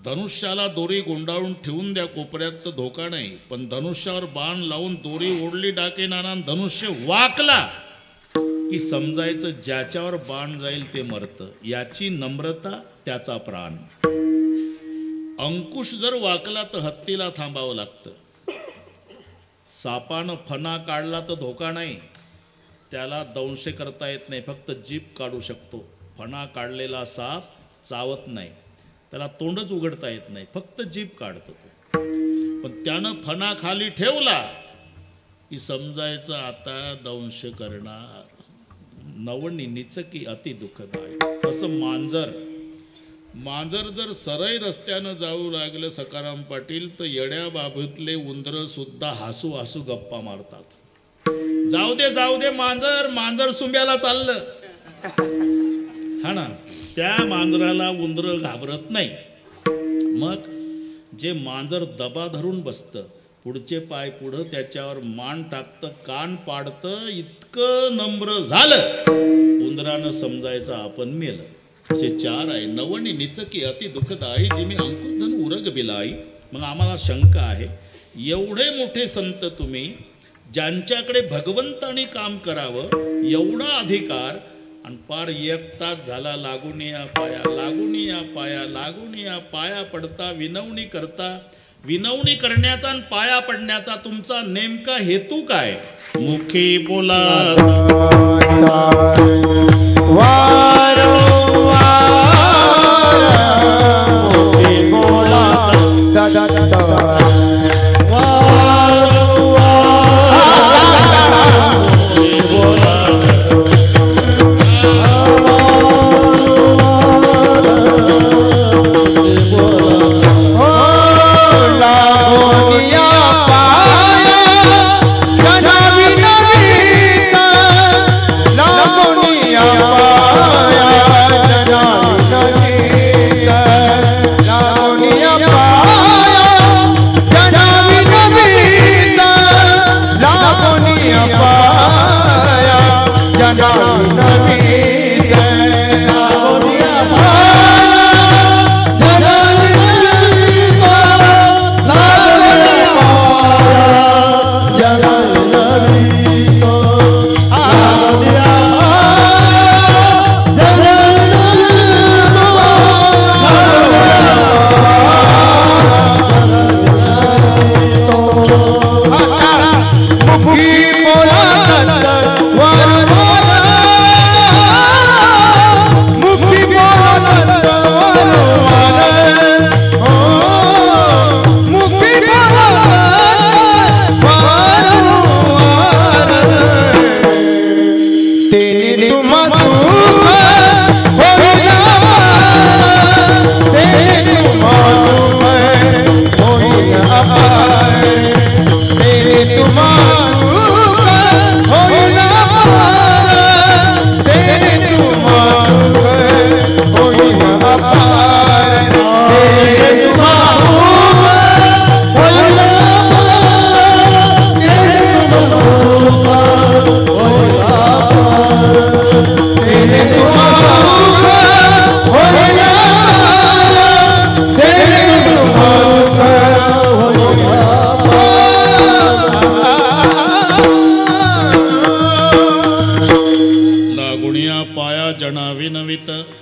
धनुष्याला दोरी गुंडाळून ठेवून द्या कोपऱ्यात तर धोका नाही, पण धनुष्यावर बाण लावून दोरी ओढली डाकेनाना धनुष्य वाकला की समजायचं ज्याच्यावर बाण जाईल ते मरतं. याची नम्रता त्याचा प्राण. अंकुश जर वाकला तर हत्तीला थांबावं लागतं. सापानं फणा काढला तर धोका नाही, त्याला दंश करता येत नाही, फक्त जीभ काढू शकतो. फणा काढलेला साप चावत नाही, त्याला तोंडच उघडता येत नाही, फक्त जीभ काढतो तो. पण त्यानं फणा खाली ठेवला की समजायचं आता दंश करणार. नवनी निचकी अति दुःखदाय. तसं मांजर मांजर जर सरळ रस्त्यानं जाऊ लागलं सकाराम पाटील तर येड्या बाबतीतले उंदर सुद्धा हसू हसू गप्पा मारतात. जाऊ दे मांजर मांजर सुंब्याला चाललं हा ना. त्या मांजराला उंदर घाबरत नाही. मग जे मांजर दबा धरून बसतं, पुढचे पाय पुढं त्याच्यावर मान टाकतं, कान पाडतं, इतकं नम्र झालं उंदरानं समजायचं आपण मेलं. असे 4 आहे. नवणी निचकी अति दुःखदायी जिमी अंकुधन उरग बिलाई. मग आम्हाला शंका आहे, एवढे मोठे संत तुम्ही, ज्यांच्याकडे भगवंतानी काम करावं एवढा अधिकार, आणि पार 1 तास झाला लागून या पाया पडता विनवणी करता. विनवणी करण्याचा आणि पाया पडण्याचा तुमचा नेमका हेतू काय? मुखी बोला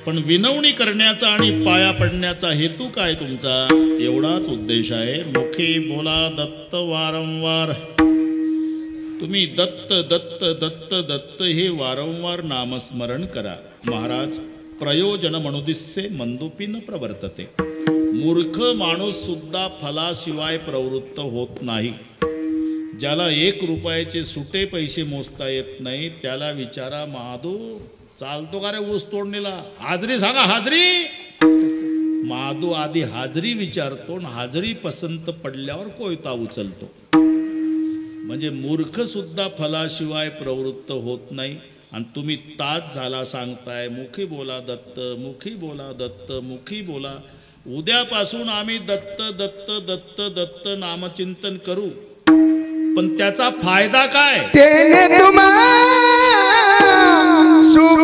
पण विनवणी करण्याचा आणि पाया पडण्याचा हेतू काय तुमचा? एवढाच उद्देश आहे. मुखी बोला दत्त वारंवार. तुम्ही दत्त दत्त दत्त दत्त हे वारंवार नामस्मरण करा. महाराज प्रयोजन मनुदिस्से मंदुपी न प्रवर्तते. मूर्ख माणूस सुद्धा फलाशिवाय प्रवृत्त होत नाही. ज्याला 1 रुपयाचे सुटे पैसे मोजता येत नाही त्याला विचारा, महादू चालतो का रे ऊस तोडणीला? हाजरी सांगा, हाजरी. महादू आधी हाजरी विचारतो, हाजरी पसंत पडल्यावर कोयता उचलतो. म्हणजे मूर्ख सुद्धा फलाशिवाय प्रवृत्त होत नाही. आणि तुम्ही तास झाला सांगताय मुखी बोला दत्त, मुखी बोला दत्त, मुखी बोला. उद्यापासून आम्ही दत्त दत्त दत्त दत्त नामचिंतन करू. पण त्याचा फायदा काय? तेने तुम्हाला सुख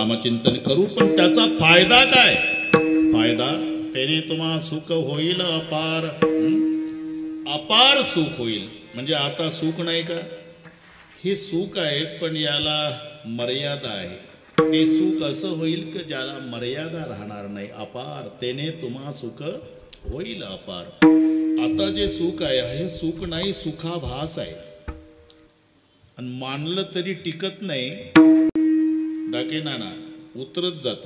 नामचिंतन करू, पण त्याचा फायदा काय? फायदा त्याने तुम्हा सुख होईल अपार. अपार सुख होईल. म्हणजे आता सुख नाही का? हे सुख आहे, पण याला मर्यादा आहे. ते सुख असं होईल की ज्याला मर्यादा राहणार नाही. अपार त्याने तुम्हा सुख होईल अपार. आता जे सुख आहे हे सुख नाही, सुखाभास आहे. आणि मानलं तरी टिकत नाही. डाके नाना उतरत जात.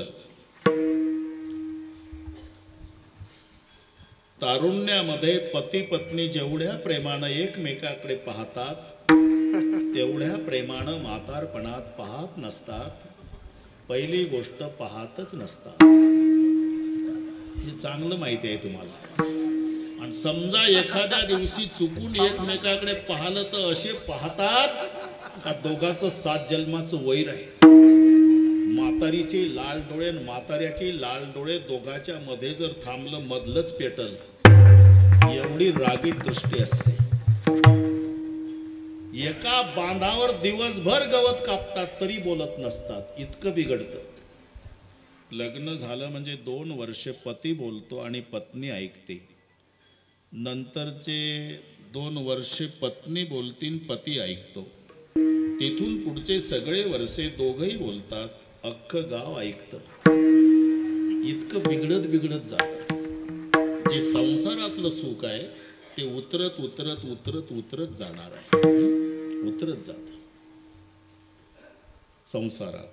तारुण्यामध्ये पती पत्नी जेवढ्या प्रेमानं एकमेकाकडे पाहतात तेवढ्या प्रेमानं म्हातारपणात पाहत नसतात. पहिली गोष्ट पाहतच नसतात. हे चांगलं माहिती आहे तुम्हाला. आणि समजा एखाद्या दिवशी चुकून एकमेकाकडे पाहिलं तर असे पाहतात का दोघांचं 7 जन्माचं वैर आहे. म्हातारीचे लाल डोळे आणि म्हाताऱ्याचे लाल डोळे दोघांच्या मध्ये जर थांबलं मधलंच पेटल, एवढी रागीट दृष्टी असते. एका बांधावर दिवसभर गवत कापतात तरी बोलत नसतात. इतकं बिघडतं. लग्न झालं म्हणजे 2 वर्ष पती बोलतो आणि पत्नी ऐकते. नंतरचे 2 वर्षे पत्नी बोलतीन, पती ऐकतो. तिथून पुढचे सगळे वर्षे दोघंही बोलतात, अख्खं गाव ऐकतं. इतकं बिघडत बिघडत जातं. जे संसारातलं सुख आहे ते उतरत उतरत उतरत उतरत जाणार आहे. उतरत जात संसारात.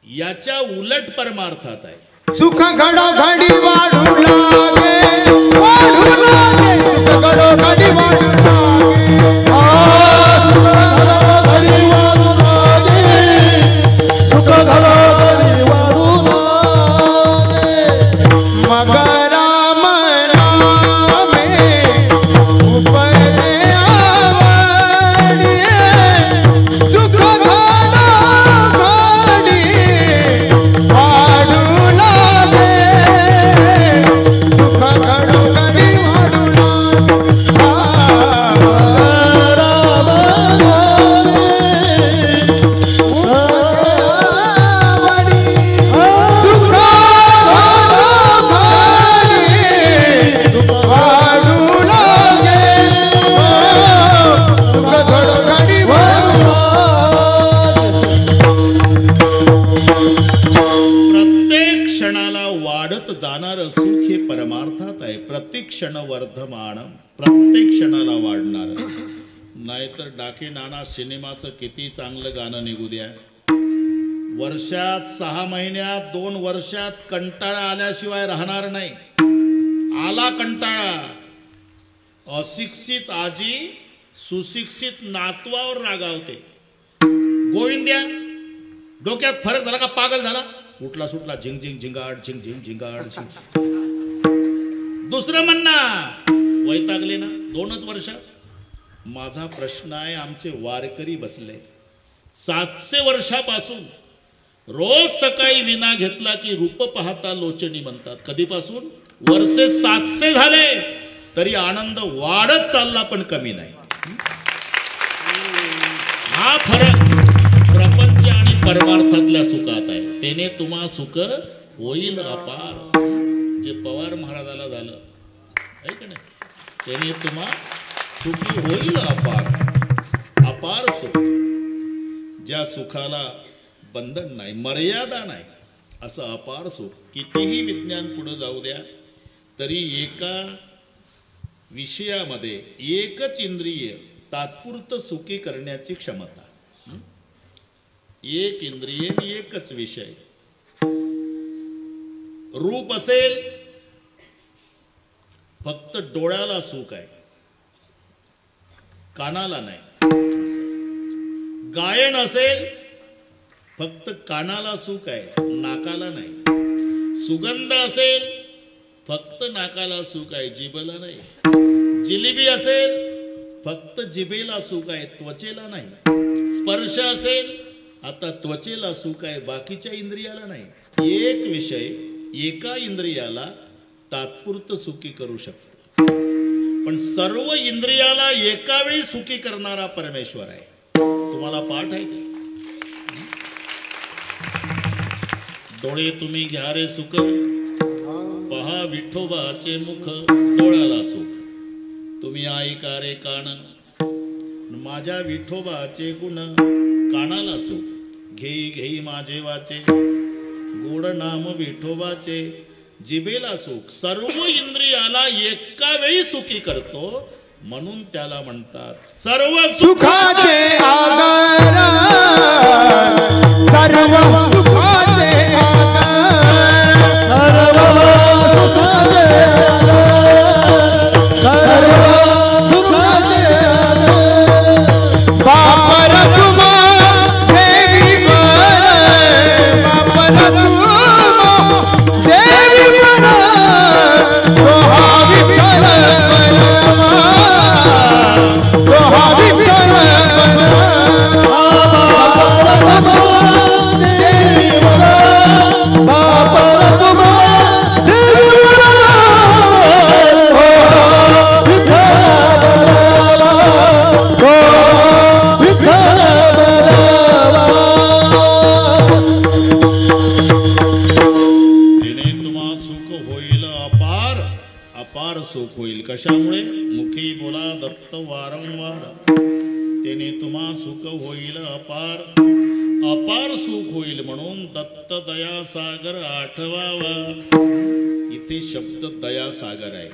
याच्या उलट परमार्थात आहे. सुख घडोघडी वाढू लागे, वाढू लागे, सुख घडोघडी वाढू लागे. घडी वाढू लागे, सुख घडोघडी वाढू लागे. मग राम नामे उपरे आवडी, सुख घडोघडी वाढू लागे, सुख घडोघडी वाढू प्रत्येक क्षणाला वाढत जाणारं सुख हे परमार्थात आहे. प्रत्येक क्षण वर्धमान, प्रत्येक क्षणाला वाढणार. नाहीतर डाके नाना सिनेमाचं किती चांगलं गाणं निघू द्या, वर्षात 6 महिन्यात 2 वर्षात कंटाळा आल्याशिवाय राहणार नाही. आला कंटाळा. अशिक्षित आजी सुशिक्षित नातवावर रागावते. गोविंद्या डोक्यात फरक झाला का? पागल झाला? उठला सुटला झिंग झिंग झिंगाड झिंग झिंग झिंगाड झिंग. दुसरं म्हणणार वैतागले ना 2च वर्षात. माझा प्रश्न आहे, आमचे वारकरी बसले 700 वर्षापासून रोज सकाळी विना घेतला की रूप पाहता लोचनी म्हणतात. कधीपासून? वर्षे 700 झाले तरी आनंद वाढत चालला पण कमी नाही. हा फरक प्रपंच आणि परमार्थातल्या सुखात आहे. त्याने तुम्हा सुख होईल अपार. जे पवार महाराजाला झालं आहे का नाही, त्याने तुम्हा सुखी होईल अपार. अपार सुख, ज्या सुखाला बंधन नाही, मर्यादा नाही, असं अपार सुख. कितीही विज्ञान पुढे जाऊ द्या तरी एका विषयामध्ये एकच इंद्रिय तात्पुरतं सुखी करण्याची क्षमता. एक इंद्रिय एकच विषय. रूप असेल फक्त डोळ्याला सुख आहे, कानाला नाही. गायन असेल फक्त कानाला सुख आहे, नाकाला नाही. सुगंध असेल फक्त नाकाला सुख आहे, जिभेला नाही. जिलेबी असेल फक्त जिभेला सुख आहे, त्वचेला नाही. स्पर्श असेल आता त्वचेला सुख आहे, बाकीच्या इंद्रियाला नाही. एक विषय एका इंद्रियाला तात्पुरतं सुखी करू शकतो, पण सर्व इंद्रियाला एका वेळी सुखी करणारा परमेश्वर आहे. तुम्हाला पाठ आहे का? डोळे तुम्ही घ्या रे सुख पहा विठोबाचे मुख डोळ्याला सुख तुम्ही ऐका रे कान माझ्या विठोबाचे गुण कानाला सुख घेई घेई माझे वाचे गोड नाम विठोबाचे जिभेला सुख सर्व इंद्रियाला एका वेळी सुखी करतो म्हणून त्याला म्हणतात सर्व सुखाचे आधार सर्व सुखाचे आधार सर्व सुखाचे आधार बापर तुमा देवी वर बापर तुमा देवी वर सोहा विठ्ठल सुख होईल कशामुळे मुखी बोला दत्त वारंवार त्याने तुम्हा सुख होईल अपार अपार सुख होईल म्हणून दत्त दया सागर आठवावा इथे शब्द दया सागर आहे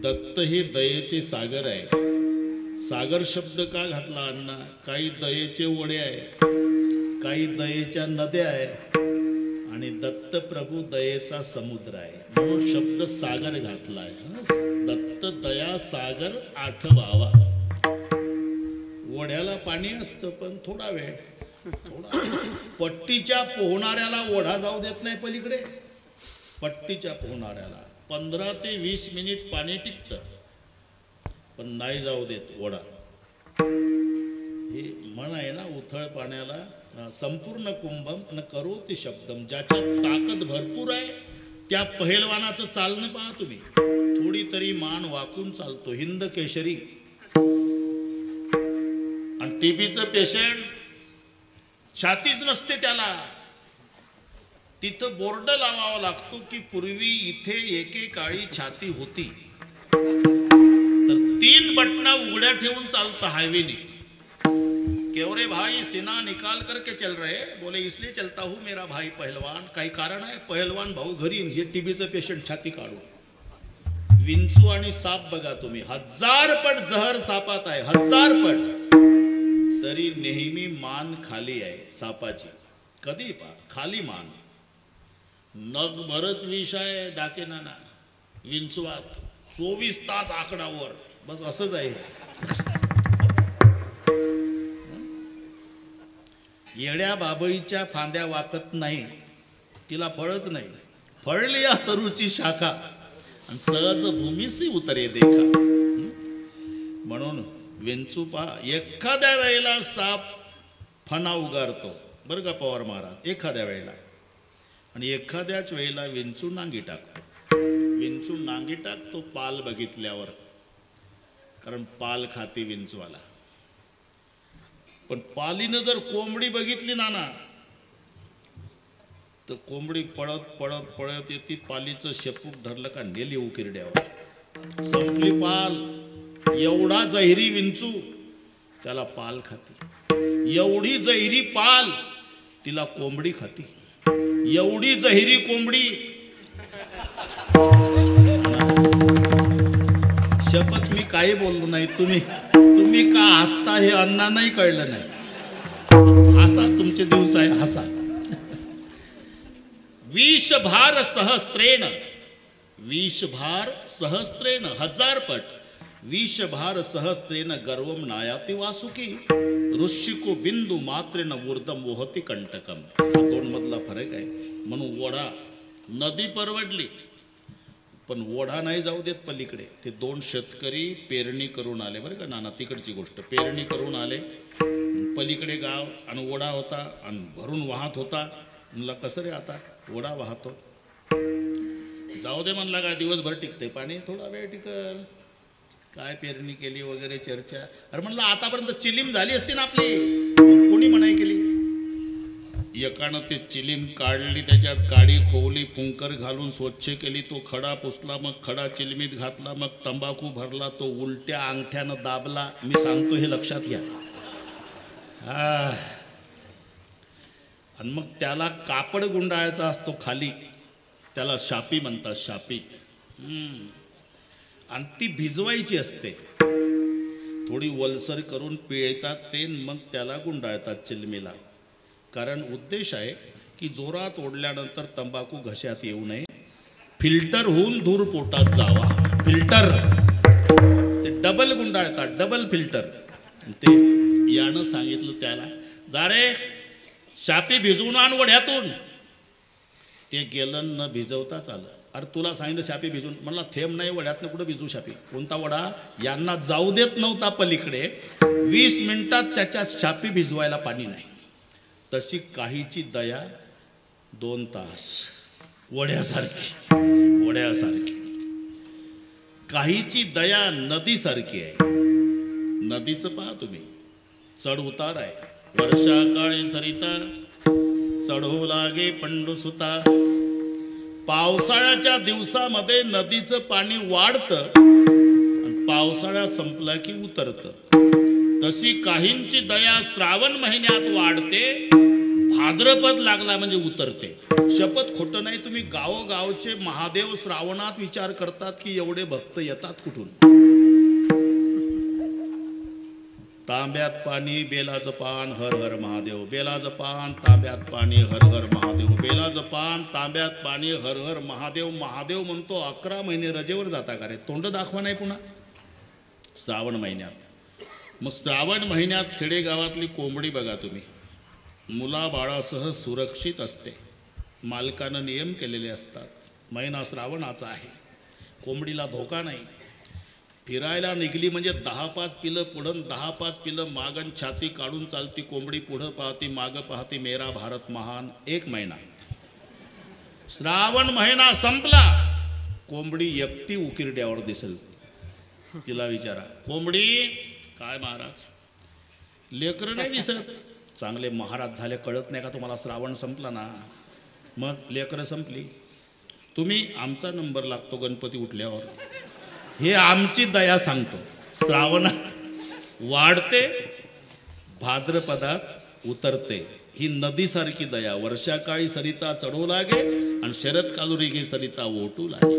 दत्त हे दयेचे सागर आहे सागर शब्द का घातला अण्णा काही दयेचे ओढे आहे काही दयेच्या नद्या आहे आणि दत्त प्रभू दयेचा समुद्र आहे म्हणून शब्द सागर घातलाय दत्त दया सागर आठवावा ओढ्याला पाणी असतं पण थोडा वेळ पट्टीच्या पोहणाऱ्याला ओढा जाऊ देत नाही पलीकडे पट्टीच्या पोहणाऱ्याला 15 ते 20 मिनिट पाणी टिकतं पण नाही जाऊ देत ओढा हे म्हण आहे ना उथळ पाण्याला संपूर्ण कुंभम न करोति शब्दम ज्याच्यात ताकद भरपूर आहे त्या पहिलवानाचं चालणं पहा तुम्ही थोडी तरी मान वाकून चालतो हिंद केशरी आणि टीबीचं पेशंट छातीच नसते त्याला तिथं बोर्ड लावावा लागतो की पूर्वी इथे एकेकाळी छाती होती तर 3 बटना उघड्या ठेवून चालतं हायवेने केवरे भाई सीना निकाल करके चल रहे बोले इसलिए चलता हूँ मेरा भाई पहलवान काही कारण आहे पहलवान भाऊ घरी हे टीबीचं पेशंट छाती काढू विंचू आणि साप बघा तुम्ही 1000 पट जहर सापात आहे 1000 पट तरी नेहमी मान खाली आहे सापाची कधी पा खाली मान नग भरच विष आहे डाके नाना विंचवात 24 तास आकडावर बस असंच आहे येड्या बाबळीच्या फांद्या वाकत नाही तिला फळच नाही फळली या तरुची शाखा आणि सहज भूमीसी उतरे देखा म्हणून विंचू पहा एखाद्या वेळेला साप फणा उगारतो बरं का पवार महाराज एखाद्या वेळेला आणि एखाद्याच वेळेला विंचू नांगी टाकतो विंचू नांगी टाकतो पाल बघितल्यावर कारण पाल खाते विंचूवाला पण पालीनं जर कोंबडी बघितली ना तर कोंबडी पळत पळत पळत येते पालीचं शेपूट धरलं का नेली उकिरड्यावर संपली पाल एवढा जहिरी विंचू त्याला पाल खाते एवढी जहिरी पाल तिला कोंबडी खाते एवढी जहिरी कोंबडी शपथ मी काही बोललो नाही तुम्ही का हसता हे अण्णा नाही कळलं नाही हसा तुमचे दिवस आहे हसा विषभार सहस्त्रेण 1000 पट विषभार सहस्त्रेण गर्वम नायाति वासुकी ऋषिको बिंदू मात्रेन ऊर्धम वोहति कंटकम हा दोन मधला फरक आहे म्हणून ओढा नदी परवडली पण ओढा नाही जाऊ देत पलीकडे ते 2 शेतकरी पेरणी करून आले बरं का नाना तिकडची गोष्ट पेरणी करून आले पलीकडे गाव आणि ओढा होता आणि भरून वाहत होता म्हणला कसं रे आता ओढा वाहतो जाऊ दे म्हणला का दिवसभर टिकते पाणी थोडा वेळ टिकल काय पेरणी केली वगैरे चर्चा अरे म्हणलं आतापर्यंत चिलीम झाली असती ना आपली कोणी मनाई केली एकानं ते चिलीम काढली, त्याच्यात काडी खोवली, फुंकर घालून स्वच्छ केली, तो खडा पुसला, मग खडा चिलमीत घातला, मग तंबाखू भरला, तो उलट्या अंगठ्यानं दाबला. मी सांगतो हे लक्षात घ्या. आणि मग त्याला कापड गुंडाळायचा असतो खाली, त्याला शापी म्हणतात, शापी. आणि ती भिजवायची असते, थोडी वलसर करून पिळतात ते, मग त्याला गुंडाळतात चिलमीला. कारण उद्देश आहे की जोरात ओढल्यानंतर तंबाखू घशात येऊ नये, फिल्टर होऊन धूर पोटात जावा. फिल्टर ते डबल गुंडाळतात, डबल फिल्टर. ते यानं सांगितलं त्याला, जा रे शापी भिजवून आण वड्यातून. ते गेलं, न भिजवताच आलं. अरे तुला सांगितलं शापी भिजून, म्हणला थेंब नाही वड्यातनं कुठं भिजू शापी. कोणता वडा? यांना जाऊ देत नव्हता पलीकडे. 20 मिनिटात त्याच्या शापी भिजवायला पाणी नाही. तशी काहीची दया 2 तास, वड्यासारखी, वड्यासारखी. काहीची दया नदीसारखी आहे. नदीचं पहा तुम्ही, चढ उतार आहे. वर्षा काळी सरिता चढू लागे पंडुसुता. पावसाळ्याच्या दिवसामध्ये नदीचं पाणी वाढतं आणि पावसाळा संपला की उतरतं. तशी काहींची दया श्रावण महिन्यात वाढते, भाद्रपद लागला म्हणजे उतरते. शपथ खोटं नाही. तुम्ही गावोगावचे महादेव श्रावणात विचार करतात की एवढे भक्त येतात कुठून. तांब्यात पाणी बेलाचं पान, हर हर महादेव. बेलाचं पान तांब्यात पाणी, हर हर महादेव. बेलाचं पान तांब्यात पाणी, हर हर महादेव. महादेव म्हणतो 11 महिने रजेवर जाता का रे? तोंड दाखवा नाही पुन्हा श्रावण महिन्यात. मग श्रावण महिन्यात खेडेगावातली कोंबडी बघा तुम्ही, मुलाबाळासह सुरक्षित असते. मालकानं नियम केलेले असतात. महिना श्रावणाचा आहे, कोंबडीला धोका नाही. फिरायला निघली म्हणजे 10-5 पिलं पुढं, 10-5 पिलं मागं, छाती काढून चालती कोंबडी. पुढं पाहती, मागं पाहती, मेरा भारत महान. 1 महिना श्रावण महिना संपला, कोंबडी एकटी उकिरड्यावर दिसेल. तिला विचारा, कोंबडी काय महाराज? लेकरं नाही दिसत. चांगले महाराज झाले, कळत नाही का तुम्हाला? श्रावण संपला ना, मग लेकरं संपली. तुम्ही आमचा नंबर लागतो गणपती उठल्यावर. हे आमची दया सांगतो. श्रावणात वाढते, भाद्रपदात उतरते. ही नदीसारखी दया. वर्षाकाळी सरिता चढू लागे आणि शरद कालुरी सरिता ओटू लागे.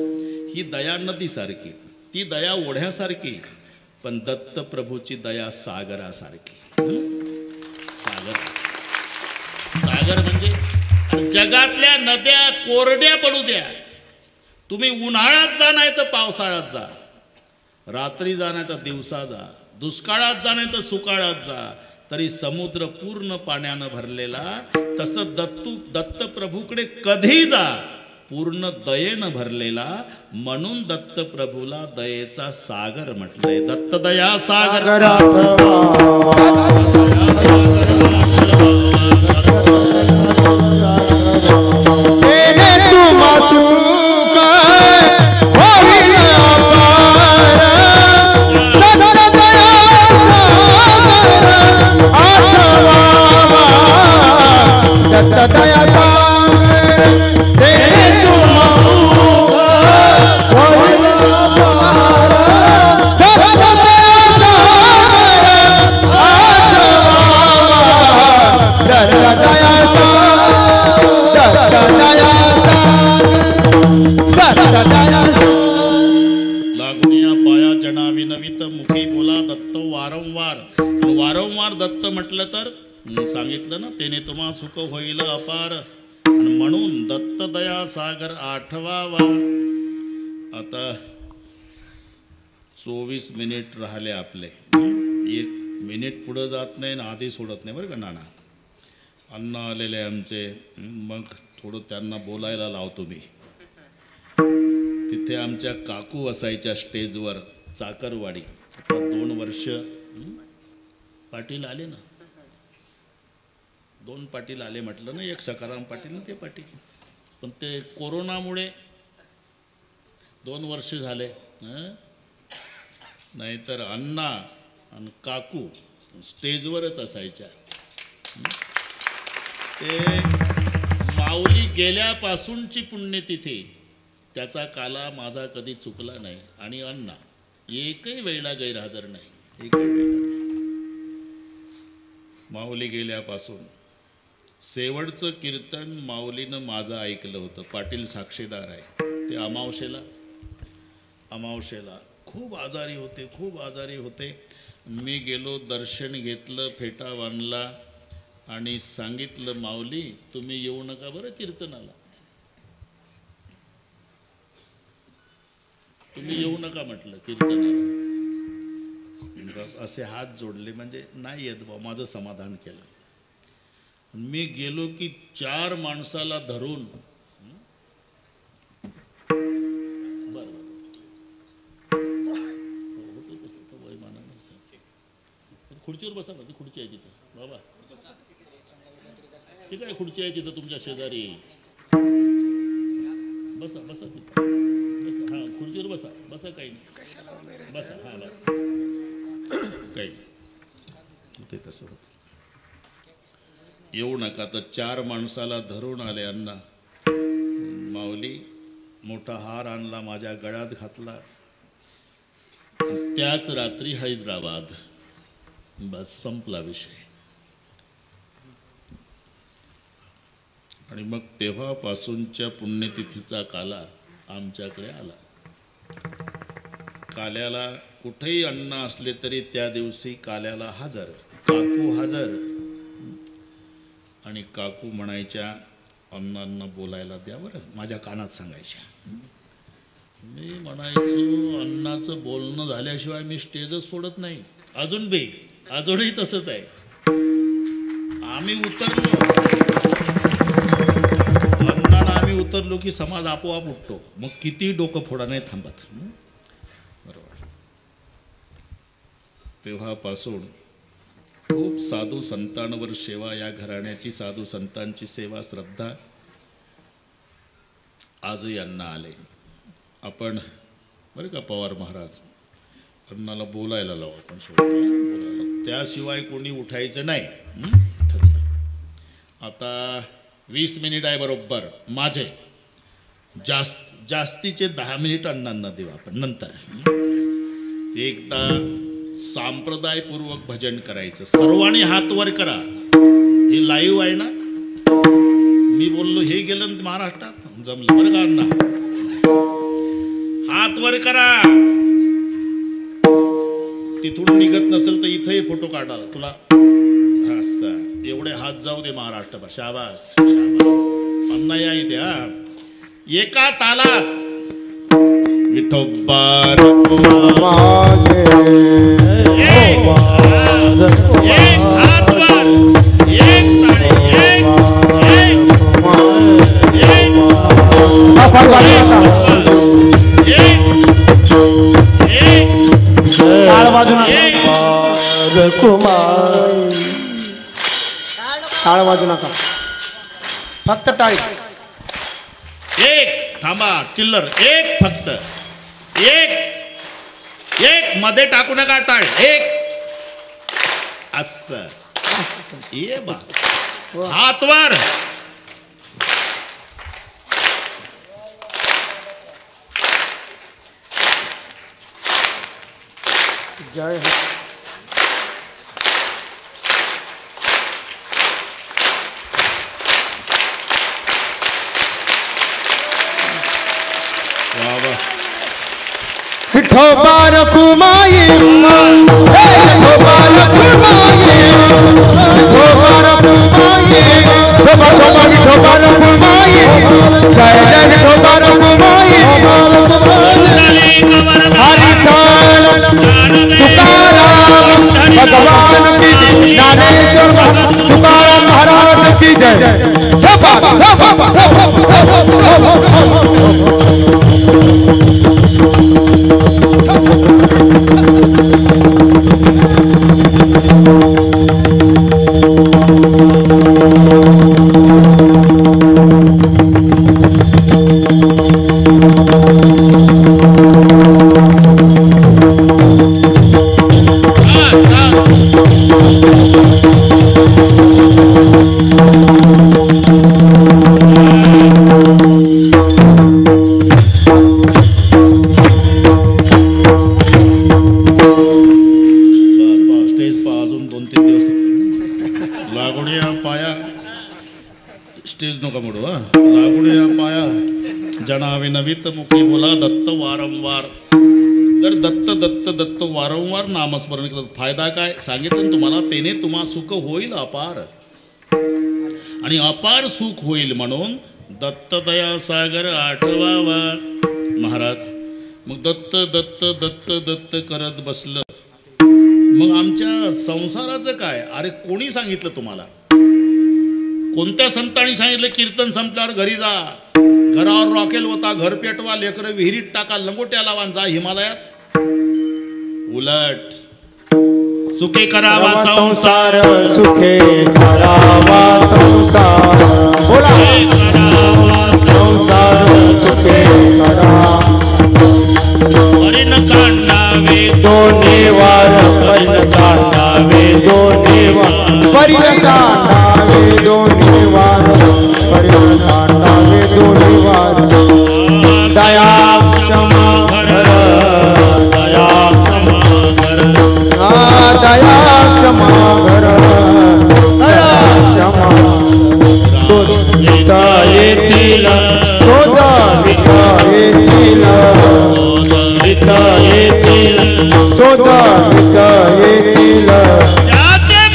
ही दया नदीसारखी, ती दया ओढ्यासारखी. पण दत्त प्रभूची दया सागरासारखी. सागर, सागर म्हणजे जगातल्या नद्या कोरड्या पडू द्या, तुम्ही उन्हाळ्यात जा नाही तर पावसाळ्यात जा, रात्री जा नाही तर दिवसा जा, दुष्काळात जा नाही तर सुकाळात जा, तरी समुद्र पूर्ण पाण्यानं भरलेला. तसं दत्त प्रभूकडे कधी जा, पूर्ण दयेनं भरलेला. म्हणून दत्त प्रभूला दयेचा सागर म्हटलंय. दत्त दया सागर. लागुनिया पाया जना विनवित मुखी बोला दत्त वारंवार. वारंवार दत्त म्हटलं तर सांगितलं ना, त्याने तुम्हा सुख होईल अपार. म्हणून दत्त दया सागर आठवावा. आता 24 मिनिट राहिले आपले. 1 मिनिट पुढं जात नाही ना आधी सोडत नाही बरं का नाना. अण्णा आलेले आमचे, मग थोडं त्यांना बोलायला लावतो मी. तिथे आमच्या काकू असायच्या स्टेजवर, चाकरवाडी. आता 2 वर्ष पाटील आले ना, 2 पाटील आले म्हटलं ना, एक सकाराम पाटील ते पाटील. पण ते कोरोनामुळे 2 वर्ष झाले. नाहीतर अण्णा आणि काकू स्टेजवरच असायच्या. ते माऊली गेल्यापासूनची पुण्यतिथी, त्याचा काला माझा कधी चुकला नाही. आणि अण्णा एकही वेळेला गैरहजर नाही, एकही वेळेला नाही. माऊली गेल्यापासून शेवटचं कीर्तन माऊलीनं माझं ऐकलं होतं. पाटील साक्षीदार आहे. ते अमावशेला खूप आजारी होते. मी गेलो, दर्शन घेतलं, फेटा बांधला आणि सांगितलं, माऊली तुम्ही येऊ नका बरं कीर्तनाला, तुम्ही येऊ नका म्हटलं कीर्तनाला. बस असे हात जोडले, म्हणजे नाही येत बा, माझं समाधान केलं. मी गेलो की 4 माणसाला धरून, खुर्चीवर बसा ना, ती खुर्ची आहे तिथं बाबा, ठीक आहे, खुर्ची आहे तिथं तुमच्या शेजारी, बसा बसा तिथं, बसा. हां, खुर्चीवर बसा काही नाही, बसा. हां, बस काही नाही, ते तसं होतं. येऊ नका तर 4 माणसाला धरून आले अण्णा. माऊली मोठा हार आणला, माझ्या गळ्यात घातला. त्याच रात्री हैदराबाद, बस संपला विषय. आणि मग तेव्हापासूनच्या पुण्यतिथीचा काला आमच्याकडे आला. काल्याला कुठेही अन्न असले तरी त्या दिवशी काल्याला हजर, काकू हजर. आणि काकू म्हणायच्या, अण्णांना बोलायला द्या बरं, माझ्या कानात सांगायच्या. मी म्हणायचो, अण्णाचं बोलणं झाल्याशिवाय मी स्टेजच सोडत नाही. अजूनही तसंच आहे. आम्ही उतरलो की समाज आपोआप उठतो. मग किती डोकं फोडा नाही थांबत. बरोबर. तेव्हापासून खूप साधू संतांवर सेवा, या घराण्याची साधू संतांची सेवा, श्रद्धा आजही अण्णा आले. आपण बरं का पवार महाराज, अण्णाला बोलायला लावू आपण, बोलायला, त्याशिवाय कोणी उठायचं नाही. ठरलं. आता 20 मिनिट आहे बरोबर माझे, जास्तीचे 10 मिनिट अण्णांना देऊ आपण नंतर. एकदा संप्रदायपूर्वक भजन करायचं. सर्वांनी हात वर करा. हे लाईव्ह आहे ना, मी बोललो हे गेलं महाराष्ट्रात, जमलं बरं का अण्णा, हात वर करा. तिथून निघत नसेल तर इथंही फोटो काढाला तुला. असं एवढे हात जाऊ दे महाराष्ट्रभर. शाबास शाबास. अण्णा या इथे. हा, एका तालात विठोबा माझे एक हात वर, एक ताळी, टाळ वाजू नका, फक्त टाळी. एक थांबा, चिल्लर एक, फक्त एक मध्ये टाकू नका टाळ. एक असं ये बा, हात वर. जय हो. विठोबा रखुमाई, विठोबा रखुमाई, विठोबा रखुमाई, विठोबा रखुमाई, जय जय विठोबा रखुमाई. हरि काल तुकाराम भगवान की, ज्ञानेश्वर तुकाराम महाराज की जय. स्टेज पा अजून 2-3 दिवस लागुड्या पाया स्टेज नका मोडू हा लागुड्या पाया जनावे नवित मुखी बोला दत्त वारंवार. जर दत्त दत्त दत्त वारंवार नामस्मरण केलं फायदा काय सांगितलं ना तुम्हाला. त्याने तुम्हा सुख होईल अपार आणि अपार सुख होईल म्हणून दत्त दया सागर आठवावा महाराज. मग दत्त दत्त दत्त दत्त करत बसलं मग आमच्या संसाराचं काय. अरे कोणी सांगितलं तुम्हाला. कोणत्या संतांनी सांगितलं कीर्तन संपल्यावर घरी जा, घरावर रॉकेल होता, घर पेटवा, लेकरं विहिरीत टाका, लंगोट्या लावा, जा हिमालयात. उलट सुखे करावा संसार, सुखे करावा संसार, बोला संसार सुखे करावा. परिण सांडावे दोन्ही वार परिण सांडावे दोन्ही वार परिण सांडावे दोन्ही वार परिण सांडावे दोन्ही वार. दया क्षमा घर दया क्षमा घर दया क्षमा घर दया क्षमा. शोधा येतील शोधा येतील शोधा येतील शोधा येतील.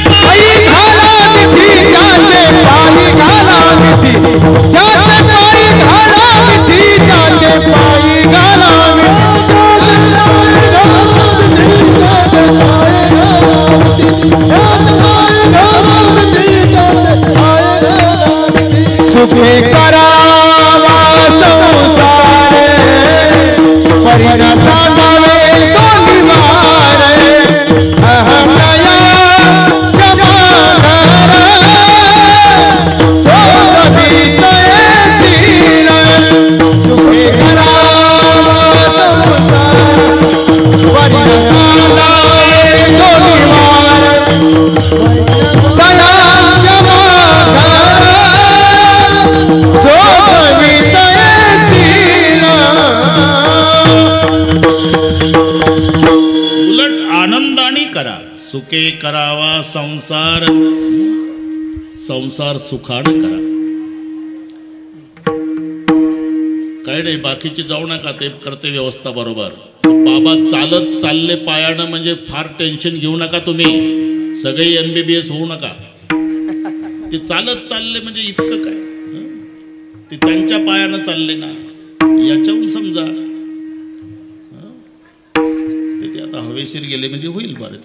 पायी घाला मिठी त्याचे पायी घाला मिठी त्याचे पायी घाला मिठी त्याचे पायी घाला सुखे करावा संसार परिण सांडावे दोन्ही वार. अहं दया क्षमा घर शोधित येतील. सुखे करावा संसार परिण सांडावे दोन्ही वार. दया क्षमा उलट आनंदाने करा. सुखे करावा संसार, संसार सुखानं करा. काय नाही बाकीचे जाऊ नका, ते करते व्यवस्था बरोबर. बाबा चालत चालले पायानं म्हणजे फार टेन्शन घेऊ नका तुम्ही. सगळे MBBS होऊ नका. ते चालत चालले म्हणजे इतकं काय, ते त्यांच्या पायानं चालले ना, याच्याहून समजा ते आता हवेशीर गेले म्हणजे होईल बरेच.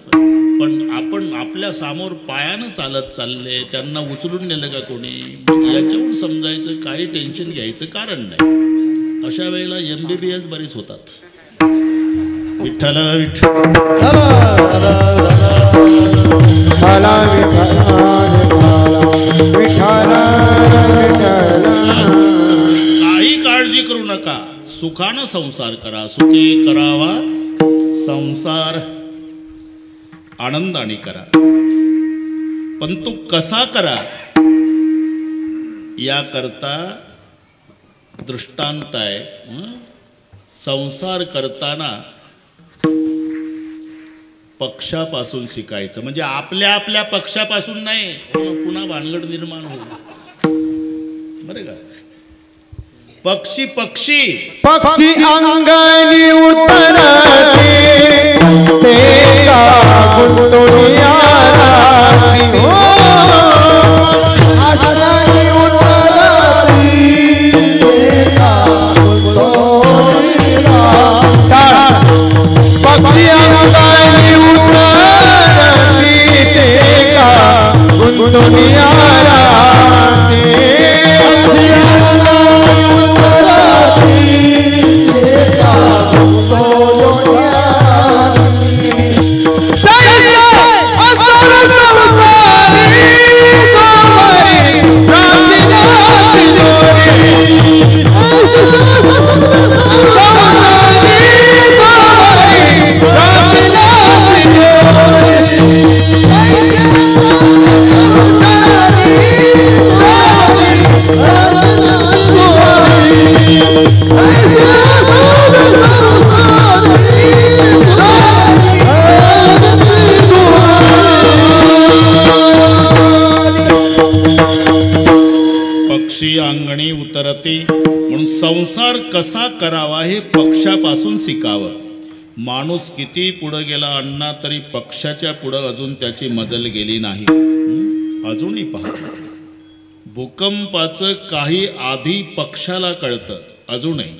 पण आपण आपल्या समोर पायानं चालत चालले, त्यांना उचलून नेलं का कोणी, याच्याहून समजायचं काही टेन्शन घ्यायचं कारण नाही. अशा वेळेला MBBS बरीच होतात. विठ्ठल विठ्ठल काही काळजी करू नका. सुखानं संसार करा. सुखे करावा संसार आनंदाने करा. पण तो कसा करा याकरता दृष्टांत आहे. संसार करताना पक्षापासून शिकायचं. म्हणजे आपल्या आपल्या पक्षापासून नाही, पुन्हा भानगड निर्माण होईल बरे का. पक्षी पक्षी पक्षी अंगणी उतरते ते का गुंतोनिया राती हो. अंगणी उतरती ते का गुंतोनिया पक्षी अंगणी उतरती ते का गुंतोनिया राती. स्मरती. म्हणून संसार कसा करावा हे पक्षापासून शिकावं. माणूस किती पुढं गेला अण्णा तरी पक्षाच्या पुढं अजून त्याची मजल गेली नाही. अजूनही पहा, भूकंपाचं काही आधी पक्षाला कळतं. अजूनही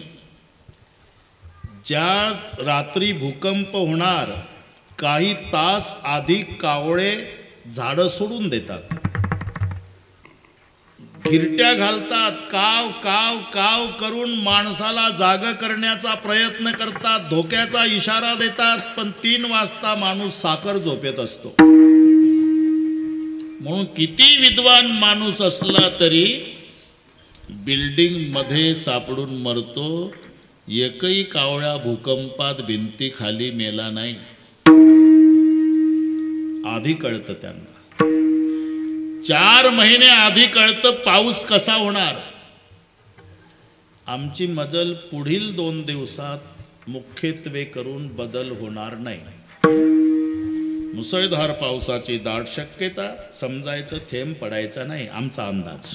ज्या रात्री भूकंप होणार काही तास आधी कावळे झाडं सोडून देतात, घिरट्या घालतात, काव काव काव करून माणसाला जाग करण्याचा प्रयत्न करतात, धोक्याचा इशारा देतात. पण 3 वाजता माणूस साखर झोपेत असतो. म्हणून किती विद्वान माणूस असला तरी बिल्डिंग मध्ये सापडून मरतो. एकही कावळा भूकंपात भिंती खाली मेला नाही. आधी कळतं त्यांना. 4 महिने आधी कळतं पाऊस कसा होणार. आमची मजल पुढील 2 दिवसात मुख्यत्वे करून बदल होणार नाही. मुसळधार पावसाची दाट शक्यता, समजायचं थेंब पडायचा नाही, आमचा अंदाज.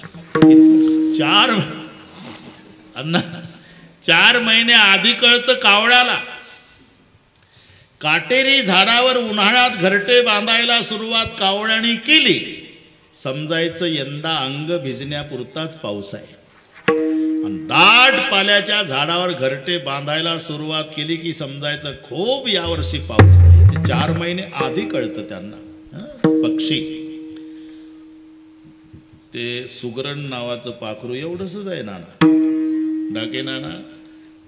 4 महिने आधी कळतं कावळ्याला. काटेरी झाडावर उन्हाळ्यात घरटे बांधायला सुरुवात कावळ्याने केली, समजायचं यंदा अंग भिजण्यापुरताच पाऊस आहे. आणि दाट पाल्याच्या झाडावर घरटे बांधायला सुरुवात केली की समजायचं खूप यावर्षी पाऊस आहे. 4 महिने आधी कळतं त्यांना. पक्षी ते सुगरण नावाचं पाखरू एवढंच आहे नाना, डाके नाना,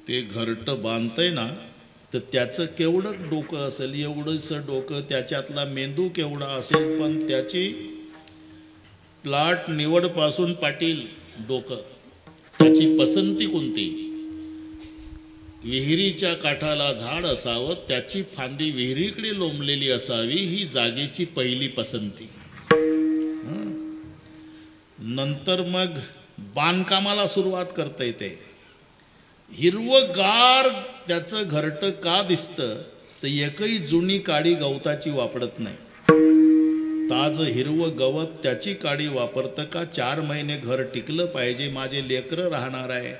ते घरट बांधतंय ना तर त्याचं केवढं डोकं असेल, एवढंसं डोकं, त्याच्यातला मेंदू केवढा असेल, पण त्याची प्लॉट निवडपासून पाटील डोकं, त्याची पसंती कोणती. विहिरीच्या काठाला झाड असावं, त्याची फांदी विहिरीकडे लोंबलेली असावी, ही जागेची पहिली पसंती. नंतर मग बांधकामाला सुरुवात करता येते. हिरवगार त्याचं घरटं का दिसतं तर एकही जुनी काडी गवताची वापरत नाही. ताज हिरवं गवत त्याची काडी वापरतं का 4 महिने घर टिकलं पाहिजे, माझे लेकरं राहणार आहे.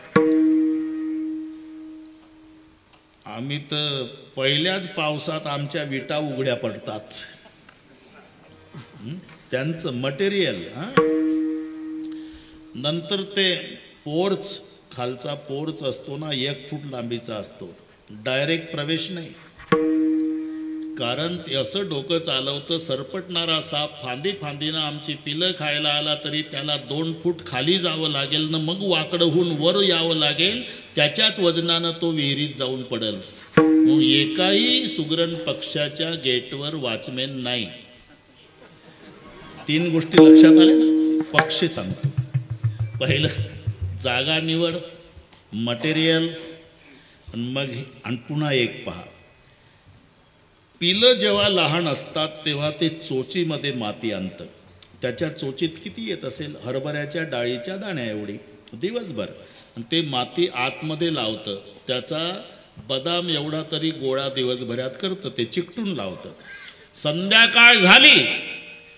आम्ही तर पहिल्याच पावसात आमच्या विटा उघड्या पडतात. त्यांचं मटेरियल. नंतर ते पोर्च, खालचा पोर्च असतो ना 1 फूट लांबीचा असतो, डायरेक्ट प्रवेश नाही. कारण ते असं डोकं चालवतं, सरपटणारा साप फांदीनं आमची पिलं खायला आला तरी त्याला 2 फूट खाली जावं लागेल ना, मग वाकडं होऊन वर यावं लागेल. त्याच्याच वजनानं तो विहिरीत जाऊन पडेल. म्हणून एकाही सुगरण पक्षाच्या गेटवर वॉचमॅन नाही. 3 गोष्टी लक्षात आल्या ना. पक्षी सांगतो, पहिलं जागा निवड, मटेरियल, मग आणि पुन्हा एक पहा, पिलं जेव्हा लहान असतात तेव्हा ते चोचीमध्ये माती आणतं. त्याच्या चोचीत किती येत असेल, हरभऱ्याच्या डाळीच्या दाण्या एवढी दिवसभर, आणि ते माती आतमध्ये लावतं. त्याचा बदाम एवढा तरी गोळा दिवसभरात करतं, ते चिकटून लावतं. संध्याकाळ झाली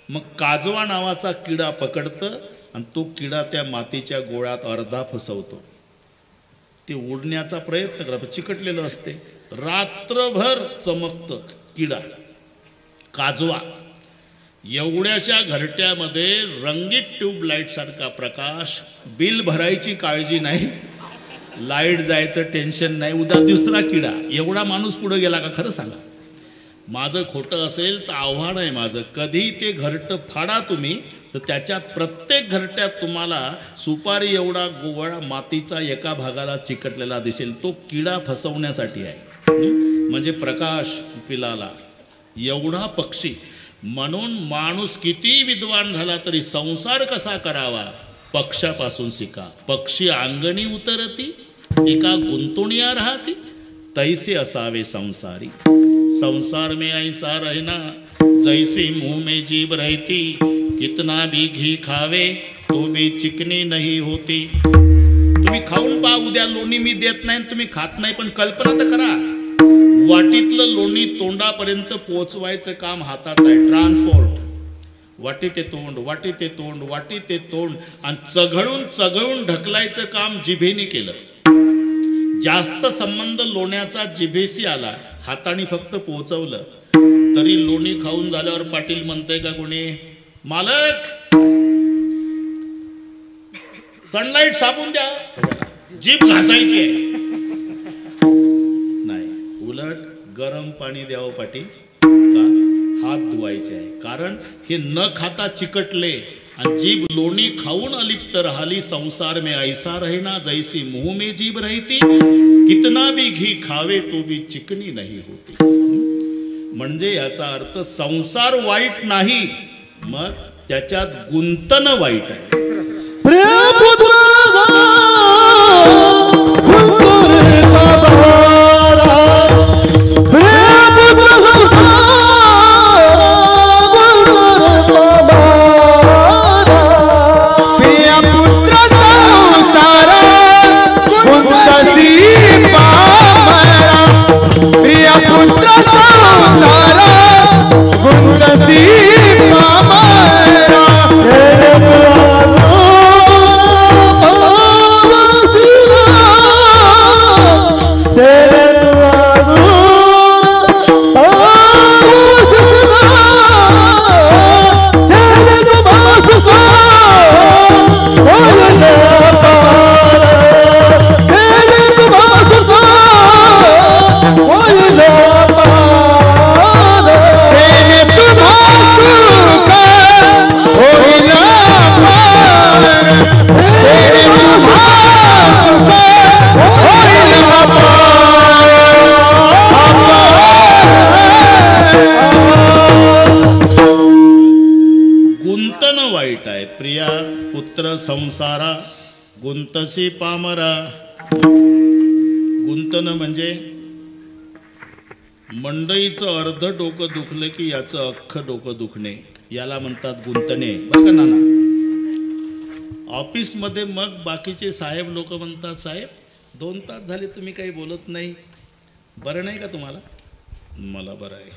मग काजवा नावाचा किडा पकडतं आणि तो किडा त्या मातीच्या गोळ्यात अर्धा फसवतो. ते उडण्याचा प्रयत्न करत, चिकटलेलं असते, रात्रभर चमकतं किडा, काजवा. एवढ्याशा घरट्यामध्ये रंगीत ट्यूबलाईट सारखा प्रकाश, बिल भरायची काळजी नाही, लाईट जायचं टेन्शन नाही, उद्या दुसरा किडा. एवढा माणूस पुढे गेला का खरं सांगा. माझं खोटं असेल तर आव्हान आहे माझं, कधी ते घरटं फाडा तुम्ही, तर त्याच्यात प्रत्येक घरट्यात तुम्हाला सुपारी एवढा गोळा मातीचा एका भागाला चिकटलेला दिसेल. तो किडा फसवण्यासाठी आहे. म्हणजे प्रकाश पिलाला एवढा पक्षी. म्हणून माणूस किती विद्वान झाला तरी संसार कसा करावा पक्षापासून शिका. पक्षी अंगणी उतरती, एका गुंतुणिया राहती, तैसे असावे संसारी. संसार में ऐसा रहना जैसे मुंह में जीभ रहती, कितना भी घी खावे तो भी चिकनी नहीं होती. तुम्ही खाऊन पहा, उद्या लोणी मी देत नाही, तुम्ही खात नाही, पण कल्पना तर करा, वाटीतलं लोणी तोंडापर्यंत पोहोचवायचं काम हातात आहे, ट्रान्सपोर्ट. वाटी ते तोंड, वाटी ते तोंड, वाटी ते तोंड, आणि चघळून चघळून ढकलायचं काम जिभेने केलं. जास्त संबंध लोण्याचा जिभेशी आला, हाताने फक्त पोहोचवलं तरी लोणी खाऊन झाल्यावर पाटील म्हणतंय का कोणी, मालक सनलाईट साबून द्या, जीभ घासायची आहे. नाही, उलट गरम पाणी द्यावं पाटील, का हात धुवायचे आहे. कारण हे न खाता चिकटले आणि जीभ लोणी खाऊन अलिप्त राहिली. संसार में ऐसा रहना जैसी मुंह में जीभ रहती, कितना भी घी खावे तो भी चिकनी नहीं होती. म्हणजे याचा अर्थ संसार वाईट नाही, मग त्याच्यात गुंतणं वाईट आहे. संसारा गुंतसी पामरा. गुंतन म्हणजे मंडईचं अर्ध डोकं दुखलं की याचं अख्खं डोकं दुखणे, याला म्हणतात गुंतणे. बरं का नाना, ऑफिसमध्ये मग बाकीचे साहेब लोक म्हणतात, साहेब 2 तास झाले तुम्ही काही बोलत नाही, बरं नाही का तुम्हाला? मला बरं आहे.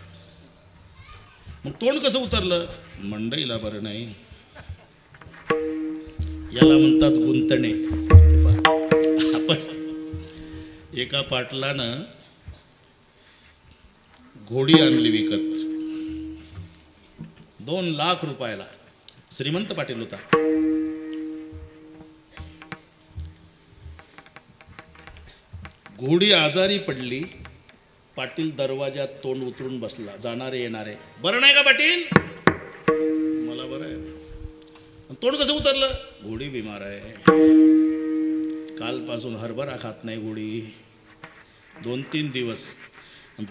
मग तोंड कसं उतरलं? मंडईला बरं नाही. याला म्हणतात गुंतणे. आपण एका पाटलानं घोडी आणली विकत 2 लाख रुपयाला. श्रीमंत पाटील होता. घोडी आजारी पडली. पाटील दरवाजात तोंड उतरून बसला. जाणारे येणारे, बरं नाही का पाटील? मला बरं आहे. तोंड कसं उतरलं? घोडी बिमार आहे, कालपासून हरभरा खात नाही घोडी. 2-3 दिवस.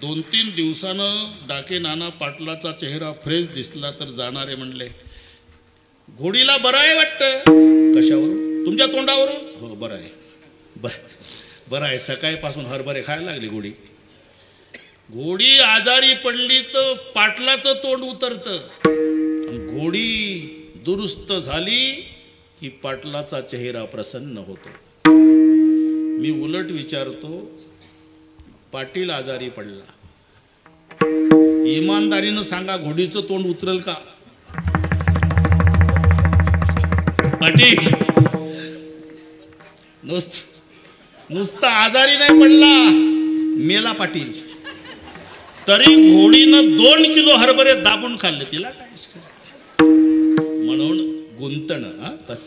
2-3 दिवसानं डाके नाना पाटलाचा चेहरा फ्रेश दिसला तर जाणारे म्हणले, घोडीला बरं आहे वाटतं. कशावरून? तुमच्या तोंडावरून. हो बरं आहे. बरं आहे. सकाळपासून हरभरे खायला लागली घोडी. घोडी आजारी पडली तर पाटलाचं तोंड उतरतं. घोडी दुरुस्त झाली की पाटलाचा चेहरा प्रसन्न होतो. मी उलट विचारतो, पाटील आजारी पडला, इमानदारीनं सांगा, घोडीचं तोंड उतरल का? पाटील नुसतं आजारी नाही पडला, मेला पाटील, तरी घोडीनं 2 किलो हरभरे दाबून खाल्ले. तिला काय? म्हणून गुंतणं. बस.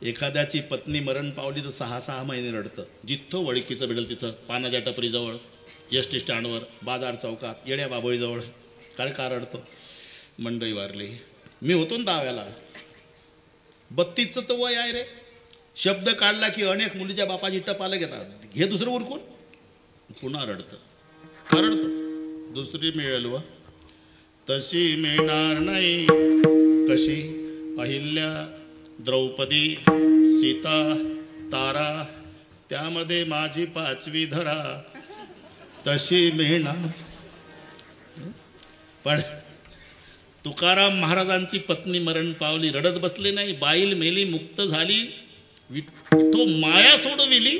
एखाद्याची पत्नी मरण पावली तर 6-6 महिने रडतं. जिथं वळकीचं भेटेल तिथं, पानाच्या टपरीजवळ, एस.टी. स्टँडवर, बाजार चौकात, येड्या बाबळीजवळ. काय का रडतो? मंडई वारली. मी होतो ना दाव्याला. 32चं तर वय आहे रे. शब्द काढला की अनेक मुलीच्या बापाची टपाला घेतात. घे दुसरं उरकून. पुन्हा रडतं. का रडतं? दुसरी मिळेल व तशी मिळणार नाही. कशी? अहिल्या, द्रौपदी, सीता, तारा, त्यामध्ये माझी 5वी धरा. तशी मिळणार. पण तुकाराम महाराजांची पत्नी मरण पावली, रडत बसले नाही. बाईल मेली, मुक्त झाली. विठो माया सोडविली.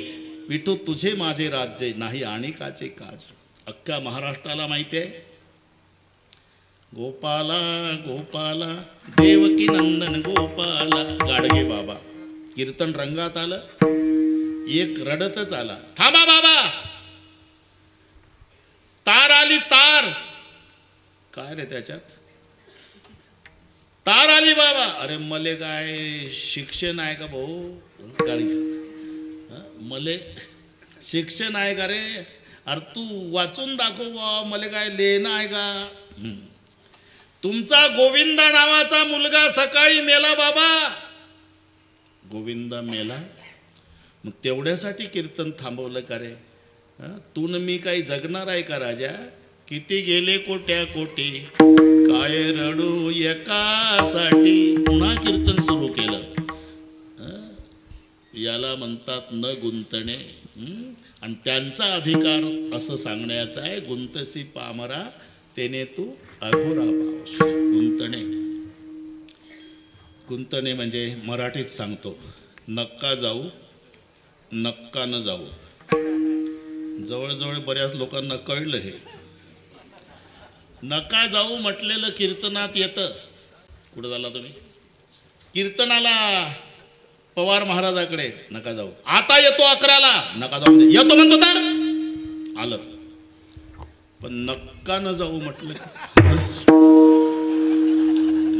विठो तुझे माझे राज्य, नाही आणिकाचे काज. अख्ख्या महाराष्ट्राला माहिती आहे. गोपाला गोपाला देवकी नंदन गोपाला. गाडगे बाबा कीर्तन रंगात आलं. एक रडतच आला, थांबा बाबा, तार आली तार. काय रे त्याच्यात? तार आली बाबा. अरे मले काय शिक्षण आहे का भाऊ? गाडी मले शिक्षण आहे का रे? अरे तू वाचून दाखव बा, मले काय लेणं आहे का? तुमचा गोविंदा नावाचा मुलगा सकाळी मेला बाबा. गोविंदा मेला, मग तेवढ्यासाठी कीर्तन थांबवलं का रे? तू न मी काही जगणार आहे का राजा? किती गेले कोट्या कोटी, काय रडू एकासाठी. पुन्हा कीर्तन सुरू केलं. याला म्हणतात न गुंतणे. आणि त्यांचा अधिकार असं सांगण्याचा आहे, गुंतसी पामरा तेने तू अघोरा पावस. गुंतणे, गुंतणे म्हणजे मराठीत सांगतो, नक्का जाऊ नक्का न जाऊ. जवळजवळ बऱ्याच लोकांना कळलं हे. नका जाऊ म्हटलेलं कीर्तनात येतं. कुठं झाला तुम्ही? कीर्तनाला पवार महाराजाकडे नका जाऊ. आता येतो 11ला, नका जाऊ. येतो म्हणतो तर आलं. पण नक्का न जाऊ म्हटलं.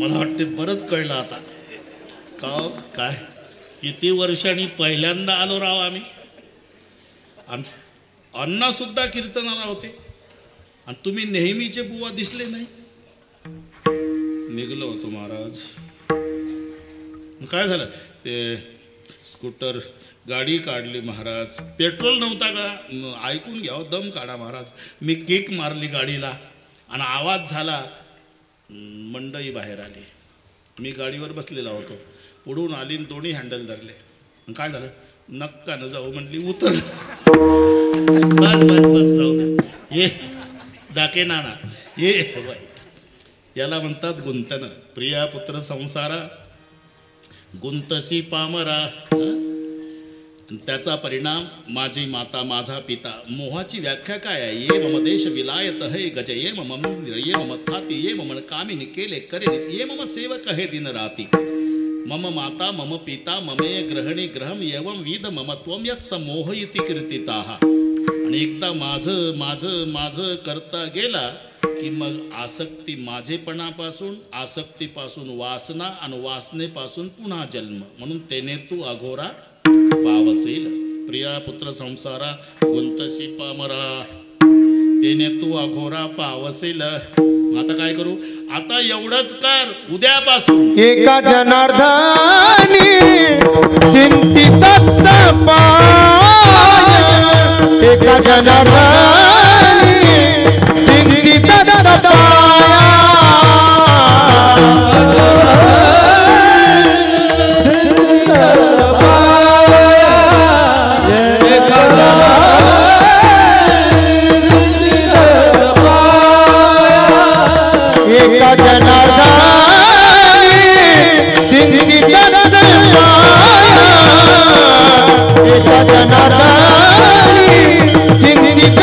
मला वाटते बरंच कळलं आता. का काय किती वर्षांनी पहिल्यांदा आलो राव आम्ही. अण्णा सुद्धा कीर्तनाला होते आणि तुम्ही नेहमीचे बुवा दिसले नाही. निघलो होतो महाराज. काय झालं? ते स्कूटर गाडी काढली महाराज. पेट्रोल नव्हता का? ऐकून घ्या, दम काढा महाराज. मी किक मारली गाडीला आणि आवाज झाला. मंडई बाहेर आली. मी गाडीवर बसलेला होतो. पुढून आली, दोन्ही हँडल धरले. काय झालं? नक्का न जाऊ म्हणली, उतर. बस बस बस जाऊ दे. ये डाके नाना ये. वाईट याला म्हणतात गुंतन. प्रिया पुत्र संसारा गुंतसी पामरा. त्याचा परिणाम माझी माता माझा पिता. मोहाची व्याख्या काय आहे? ये मम देश विलायत है गज, ये मम मंदिर, ये मम थाती, ये मम कामिनी केले करे, ये मम सेवक है दिन राती. मम माता मम पिता ममे ग्रहणे ग्रहम एवं विद मम त्वम यत् समोह इति कीर्तिताः. आणि एकदा माझं माझं माझं करता गेला की मग आसक्ती माझेपणापासून, आसक्तीपासून वासना आणि वासनेपासून पुन्हा जन्म. म्हणून तेने तू अघोरा पावसेल. प्रिया पुत्र संसारा गुंतसी पामरा तेने तू अघोरा पावसेल. आता काय करू? आता एवढंच कर, उद्यापासून एका जनार्दनी चिंतित पाय. एका जनार्दनी चिंतित पाय. एका जनार्दनी चिंतित पाय. एका जनार्दनी चिंतित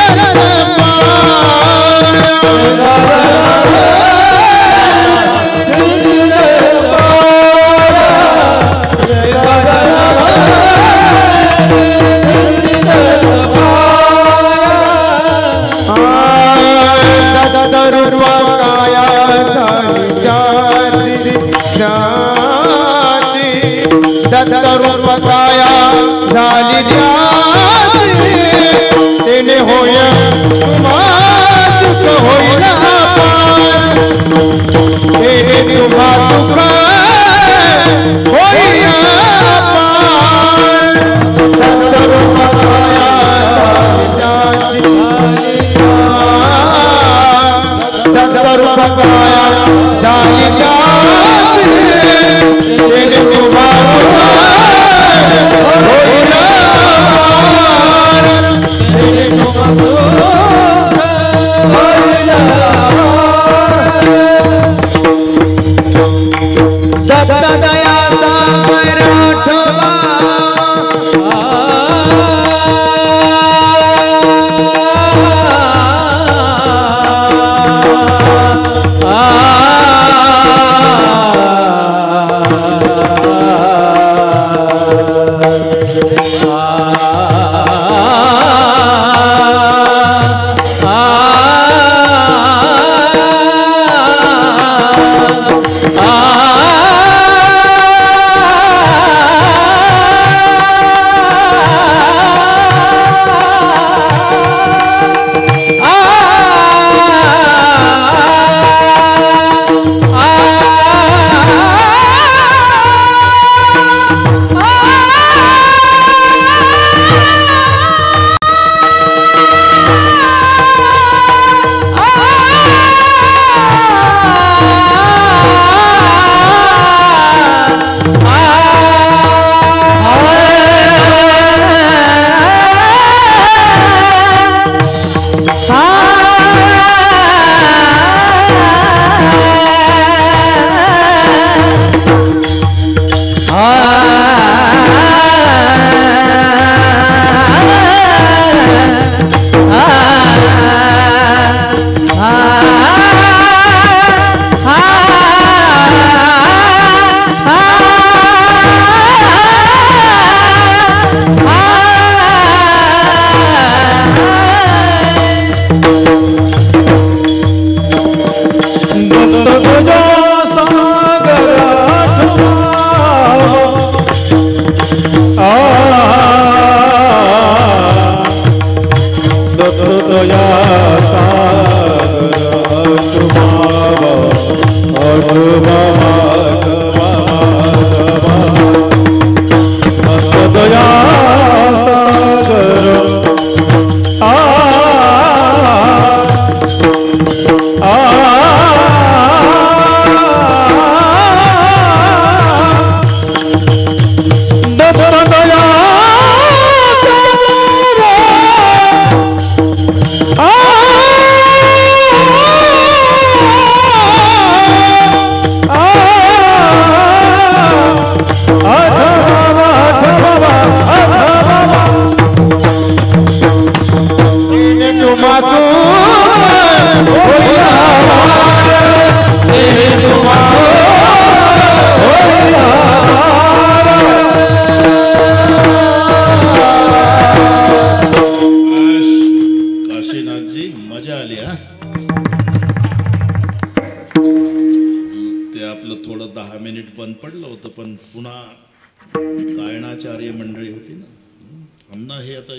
सतया सागर अशुभाव सतया सागर काशीनाथजी मजा आली हा. ते आपलं थोडं 10 मिनिट बंद पडलं होतं पण पुन्हा गायनाचार्य मंडळी होती ना. आमना हे आता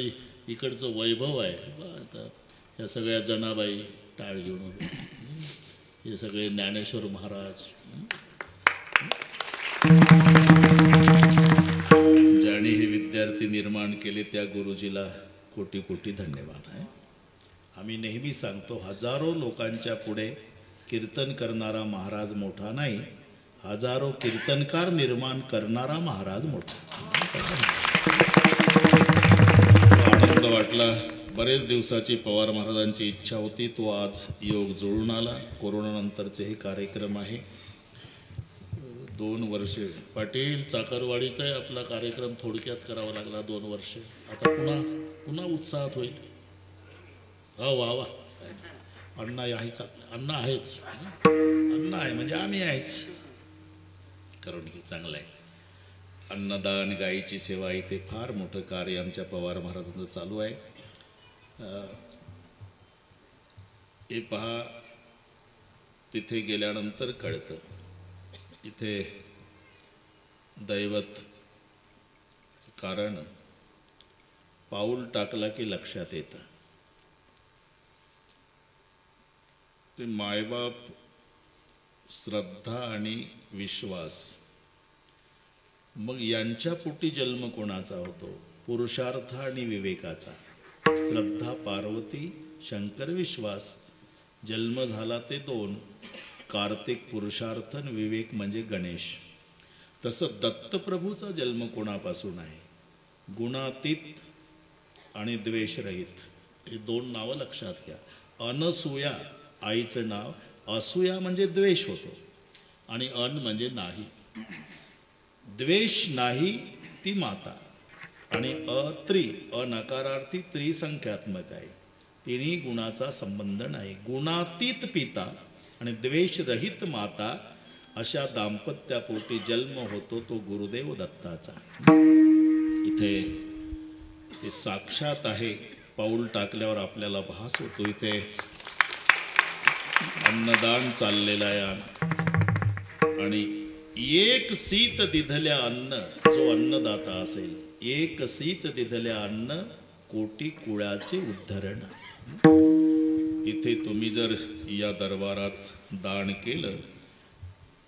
इकडचं वैभव आहे. आता या सगळ्या जनाबाई टाळ घेऊन उभे. हे सगळे ज्ञानेश्वर महाराज, ज्याने हे विद्यार्थी निर्माण केले त्या गुरुजीला कोटी कोटी धन्यवाद आहे. आम्ही नेहमी सांगतो, हजारो लोकांच्या पुढे कीर्तन करणारा महाराज मोठा नाही, हजारो कीर्तनकार निर्माण करणारा महाराज मोठा. आनंद वाटला. बरेच दिवसाची पवार महाराजांची इच्छा होती, तो आज योग जुळून आला. कोरोनानंतरचे हे कार्यक्रम आहे. 2 वर्षे पाटील चाकरवाडीचा आहे आपला कार्यक्रम, थोडक्यात करावा लागला 2 वर्षे. आता पुन्हा उत्साहात होईल. हो वा वा. अण्णा आहेच, अण्णा आहेच, अण्णा आहे म्हणजे आम्ही आहेच. करून हे चांगलं आहे. अन्नदान, गायीची सेवा, इथे फार मोठं कार्य आमच्या पवार महाराजांचं चालू आहे. हे पहा, तिथे गेल्यानंतर कळतं. इथे दैवत कारण पाऊल टाकला की लक्षात येतं. ते मायबाप, श्रद्धा आणि विश्वास, मग यांच्या पोटी जन्म कोणाचा होतो? पुरुषार्थ आणि विवेकाचा. श्रद्धा पार्वती, शंकर विश्वास. जन्म झाला ते 2, कार्तिक पुरुषार्थ आणि विवेक म्हणजे गणेश. तसं दत्तप्रभूचा जन्म कोणापासून आहे? गुणातीत आणि द्वेषरहित. हे 2 नावं लक्षात घ्या. अनसूया आईचं नाव, असूया म्हणजे द्वेष होतो आणि अन म्हणजे नाही. द्वेष नाही ती माता. आणि अनकारार्थी त्रिसंख्यात्मक आहे. तिन्ही गुणाचा संबंध नाही. गुणातीत पिता आणि द्वेषरहित माता, अशा दाम्पत्यापोटी जन्म होतो तो गुरुदेव दत्ताचा. इथे हे साक्षात आहे. पाऊल टाकल्यावर आपल्याला भास होतो. इथे अन्नदान चाललेलं आहे आणि एक सीत दिधल्या अन्न, जो अन्नदाता असेल, एक सीत दिधल्या अन्न कोटी कुळाचे उद्धरण. इथे तुम्ही जर या दरबारात दान केलं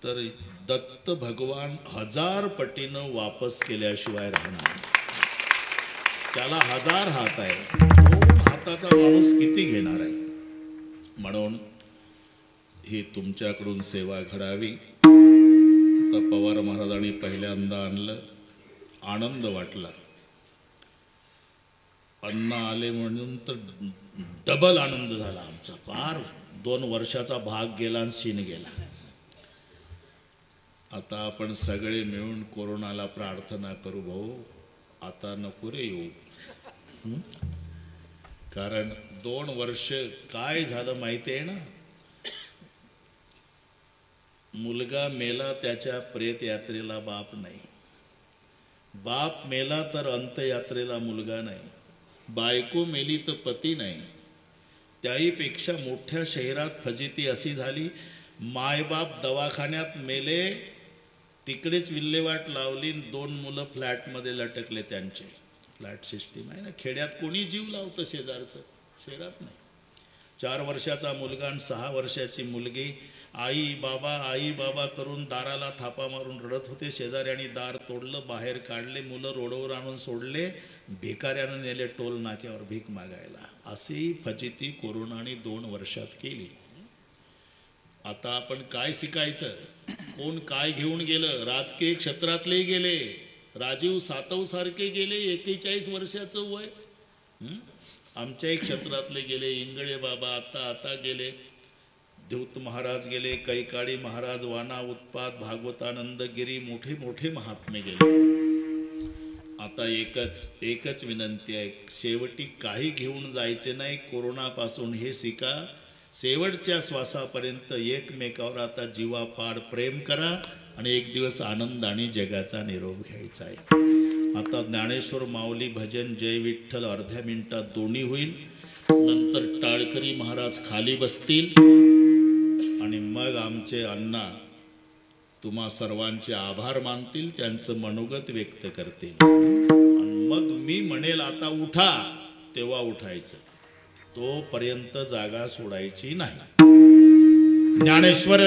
तर दत्त भगवान 1000 पटीनं वापस केल्याशिवाय राहणार. त्याला 1000 हात आहे. 2 हाताचा माणूस किती घेणार आहे? म्हणून ही तुमच्याकडून सेवा घडावी. आता पवार महाराजांनी पहिल्यांदा आणलं, आनंद वाटला. अण्णा आले म्हणून तर डबल आनंद झाला आमचा. फार 2 वर्षाचा भाग गेला आणि शीन गेला. आता आपण सगळे मिळून कोरोनाला प्रार्थना करू, भाऊ आता नको रे येऊ. कारण 2 वर्ष काय झालं माहिती आहे ना? मुलगा मेला त्याच्या प्रेत यात्रेला बाप नाही, बाप मेला तर अंत्ययात्रेला मुलगा नाही, बायको मेली तर पती नाही. त्याहीपेक्षा मोठ्या शहरात फजिती अशी झाली, मायबाप दवाखान्यात मेले, तिकडेच विल्हेवाट लावली, 2 मुलं फ्लॅटमध्ये लटकले. त्यांचे फ्लॅट सिस्टीम आहे ना, खेड्यात कोणी जीव लावतं शेजारचं. शहरात नाही. 4 वर्षाचा मुलगा आणि 6 वर्षाची मुलगी आई बाबा करून दाराला थापा मारून रडत होते. शेजाऱ्यांनी दार तोडलं, बाहेर काढले, मुलं रोडवर आणून सोडले, भिकाऱ्यानं नेले टोल नाक्यावर भीक मागायला. अशी फजिती कोरोनाने 2 वर्षात केली. आता आपण काय शिकायचं? कोण काय घेऊन गेलं? राजकीय क्षेत्रातले गेले, राजीव सातव सारखे गेले, 41 वर्षाचं वय. आमच्याही क्षेत्रातले गेले, इंगळे बाबा आता गेले, देवत महाराज गेले, कैकाडी महाराज, वाना उत्पात, भागवतानंद गिरी, मोठे महात्मे गेले. आता एकच विनंती आहे, शेवटी काही घेऊन जायचे नाही कोरोनापासून, हे शिका. शेवटच्या श्वासापर्यंत एकमेकावर आता जीवापाड प्रेम करा आणि एक दिवस आनंदाने जगाचा निरोप घ्यायचा आहे. आता ज्ञानेश्वर माऊली भजन जय विठ्ठल अर्ध्या मिनिटात दोन्ही होईल. नंतर टाळकरी महाराज खाली बसतील आणि मग आमचे अण्णा तुम्हा सर्वांचे आभार मानतील, त्यांचं मनोगत व्यक्त करतील. आणि मग मी म्हणेल आता उठा, तेव्हा उठायचं. तोपर्यंत जागा सोडायची नाही. ज्ञानेश्वर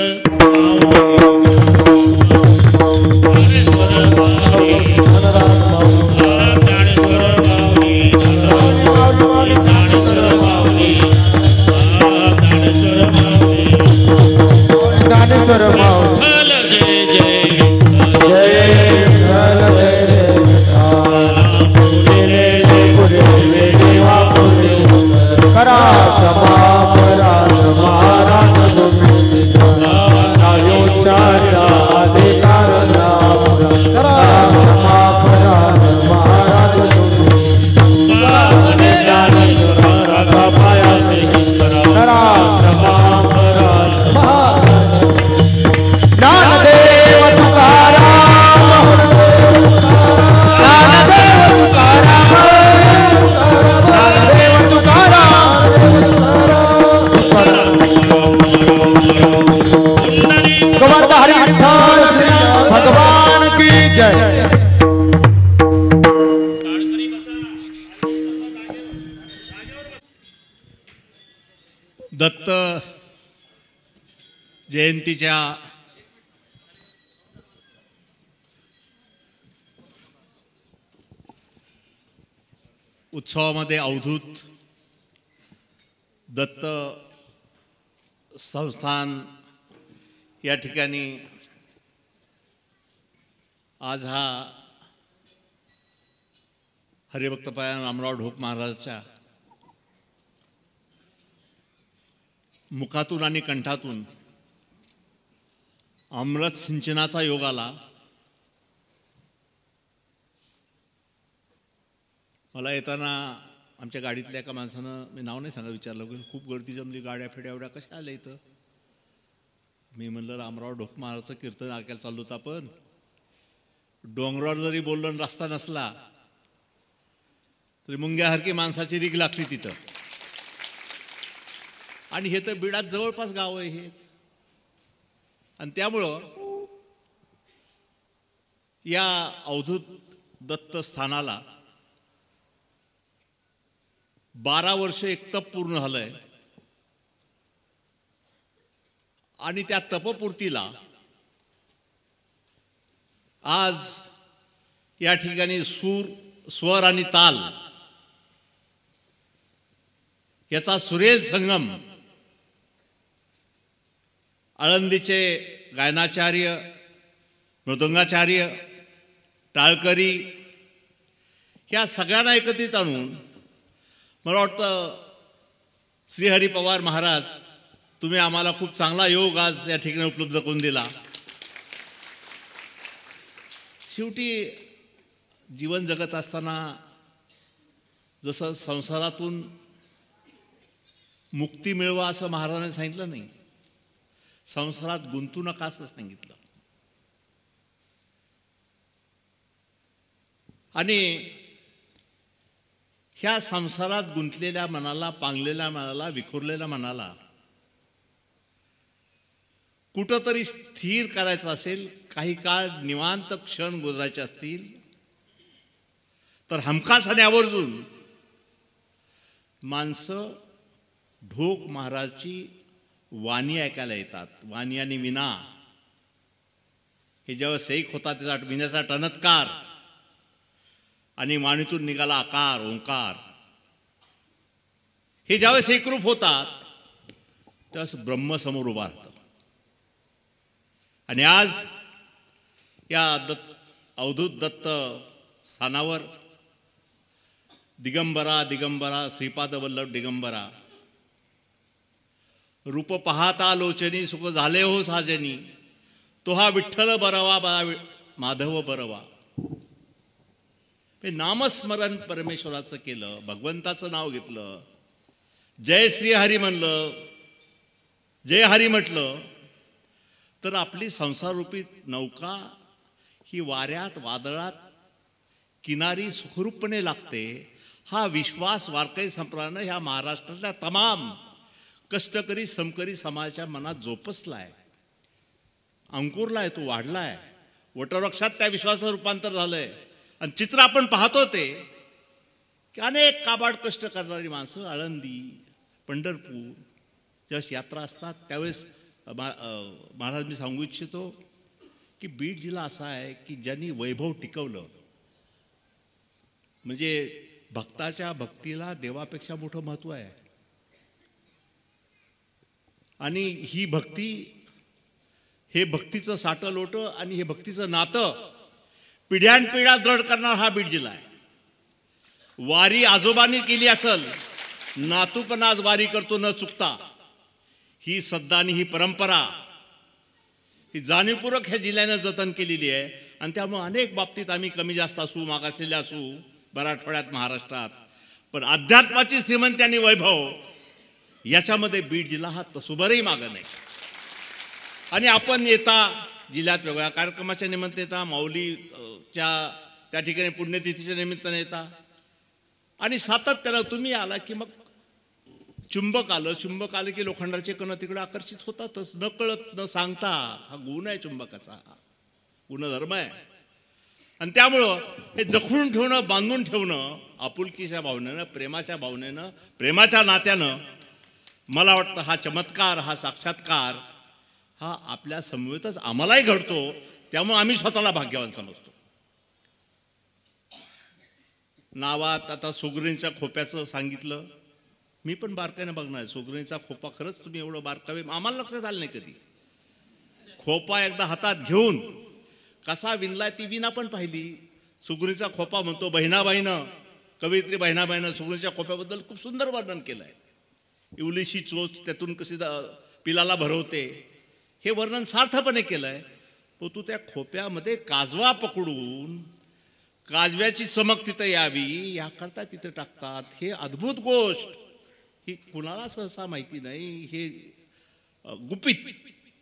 दत्त जयंतीच्या उत्सवामध्ये अवधूत दत्त संस्थान या ठिकाणी आज हा हरिभक्तपरायण रामराव ढोक महाराजच्या मुखातून आणि कंठातून अमृत सिंचनाचा योग आला. मला येताना आमच्या गाडीतल्या एका माणसानं, मी नाव नाही सांगा, विचारलं की खूप गर्दी जमली, गाड्या फेड्या एवढ्या कशा आल्या इथं? मी म्हणलं रामराव ढोक महाराजचं कीर्तन ऐकायला चाललो होतं आपण. डोंगरावर जरी बोललो आणि रस्ता नसला तरी मुंग्यासारखी माणसाची रीग लागते तिथं. आणि हे तर बिडात जवळपास गाव आहे हे. आणि त्यामुळं या अवधूत दत्त स्थानाला 12 वर्ष एक तप पूर्ण झालंय. आणि त्या तपपूर्तीला आज या ठिकाणी सूर, स्वर आणि ताल याचा सुरेल संगम आळंदीचे गायनाचार्य, मृदंगाचार्य, टाळकरी या सगळ्यांना एकत्रित आणून मला वाटतं श्रीहरी पवार महाराज, तुम्ही आम्हाला खूप चांगला योग आज या ठिकाणी उपलब्ध करून दिला. शेवटी जीवन जगत असताना जसं संसारातून मुक्ती मिळवा असं महाराजांनी सांगितलं नाही, संसारात गुंतू नका असं सांगितलं. आणि ह्या संसारात गुंतलेल्या मनाला, पांगलेल्या मनाला, विखुरलेल्या मनाला कुठंतरी स्थिर करायचं असेल, काही काळ निवांत क्षण गुजरायचे असतील तर हमखास आणि आवर्जून माणसं ढोक महाराजची वाणी ऐकायला येतात. वाणी आणि विना हे जेव्हा सैक होता त्याचा विण्याचा टणत्कार आणि वाणीतून निघाला आकार ओंकार, हे ज्यावेळेस एकरूप होतात त्यावेळेस ब्रह्म समोर उभा राहतं. आणि आज या अवधूत दत्त स्थानावर दिगंबरा दिगंबरा श्रीपाद वल्लभ दिगंबरा, रूप पाहता लोचनी सुख झाले हो साजनी, तो हा विठ्ठल बरवा माधव बरवा. नामस्मरण परमेश्वराचं केलं, भगवंताचं नाव घेतलं, जय श्री हरी म्हणलं, जय हरी म्हटलं तर आपली संसाररूपी नौका ही वाऱ्यात वादळात किनारी सुखरूपपणे लागते. हा विश्वास वारकरी संप्रदायानं ह्या महाराष्ट्रातल्या तमाम कष्टकरी श्रमकरी समाजाच्या मनात जोपासलाय, अंकुरलाय, तो वाढलाय. वटवृक्षात त्या विश्वासाचं रूपांतर झालंय. आणि चित्र आपण पाहतो ते की अनेक काबाड कष्ट करणारी माणसं आळंदी पंढरपूर ज्यावेळेस यात्रा असतात त्यावेळेस महाराज मी सांगू इच्छितो की बीड जिल्हा असा आहे की ज्यांनी वैभव टिकवलं, म्हणजे भक्ताच्या भक्तीला देवापेक्षा मोठं महत्त्व आहे. आणि ही भक्ती, हे भक्तीचं साठं लोटं आणि हे भक्तीचं नातं पिढ्यानपिढ्या दृढ करणार हा बीड जिल्हा आहे. वारी आजोबांनी केली असल, नातू पण आज वारी करतो न चुकता. ही श्रद्धा आणि ही परंपरा ही जाणीवपूर्वक ह्या जिल्ह्यानं जतन केलेली आहे. आणि त्यामुळे अनेक बाबतीत आम्ही कमी जास्त असू, मागासलेले असू मराठवाड्यात महाराष्ट्रात, पण अध्यात्माची श्रीमंती आणि वैभव याच्यामध्ये बीड जिल्हा हा तसुभरही मागं नाही. आणि आपण येता जिल्ह्यात वेगवेगळ्या कार्यक्रमाच्या निमित्त येता, माऊलीच्या त्या ठिकाणी पुण्यतिथीच्या निमित्ताने येता आणि सातत्यानं तुम्ही आला की मग चुंबक आलं की लोखंडाचे कण तिकडे आकर्षित होतातच, न कळत न सांगता. हा गुण आहे चुंबकाचा, गुणधर्म आहे. आणि त्यामुळं हे जखडून ठेवणं, बांधून ठेवणं आपुलकीच्या भावनेनं, प्रेमाच्या भावनेनं, प्रेमाच्या नात्यानं, मला वाटतं हा चमत्कार, हा साक्षात्कार हा आपल्या समवेतच आम्हालाही घडतो. त्यामुळे आम्ही स्वतःला भाग्यवान समजतो. नावात आता सुगरणीच्या खोप्याचं सांगितलं, मी पण बारकाईनं बघणार. सुगरणीचा खोपा खरंच तुम्ही एवढं बारकावे आम्हाला लक्षात आलं नाही कधी. खोपा एकदा हातात घेऊन कसा विणलाय ती विणा पण पाहिली. सुगरणीचा खोपा म्हणतो बहिणाबाईनं, कवयित्री बहिणाबाईनं सुगरणीच्या खोप्याबद्दल खूप सुंदर वर्णन केलं आहे. इवलीशी चोच त्यातून कशी पिलाला भरवते हे वर्णन सार्थपणे केलं आहे. पण तू त्या खोप्यामध्ये काजवा पकडून काजव्याची चमक तिथं यावी याकरता तिथं टाकतात. हे अद्भुत गोष्ट, ही कुणाला सहसा माहिती नाही. हे गुपित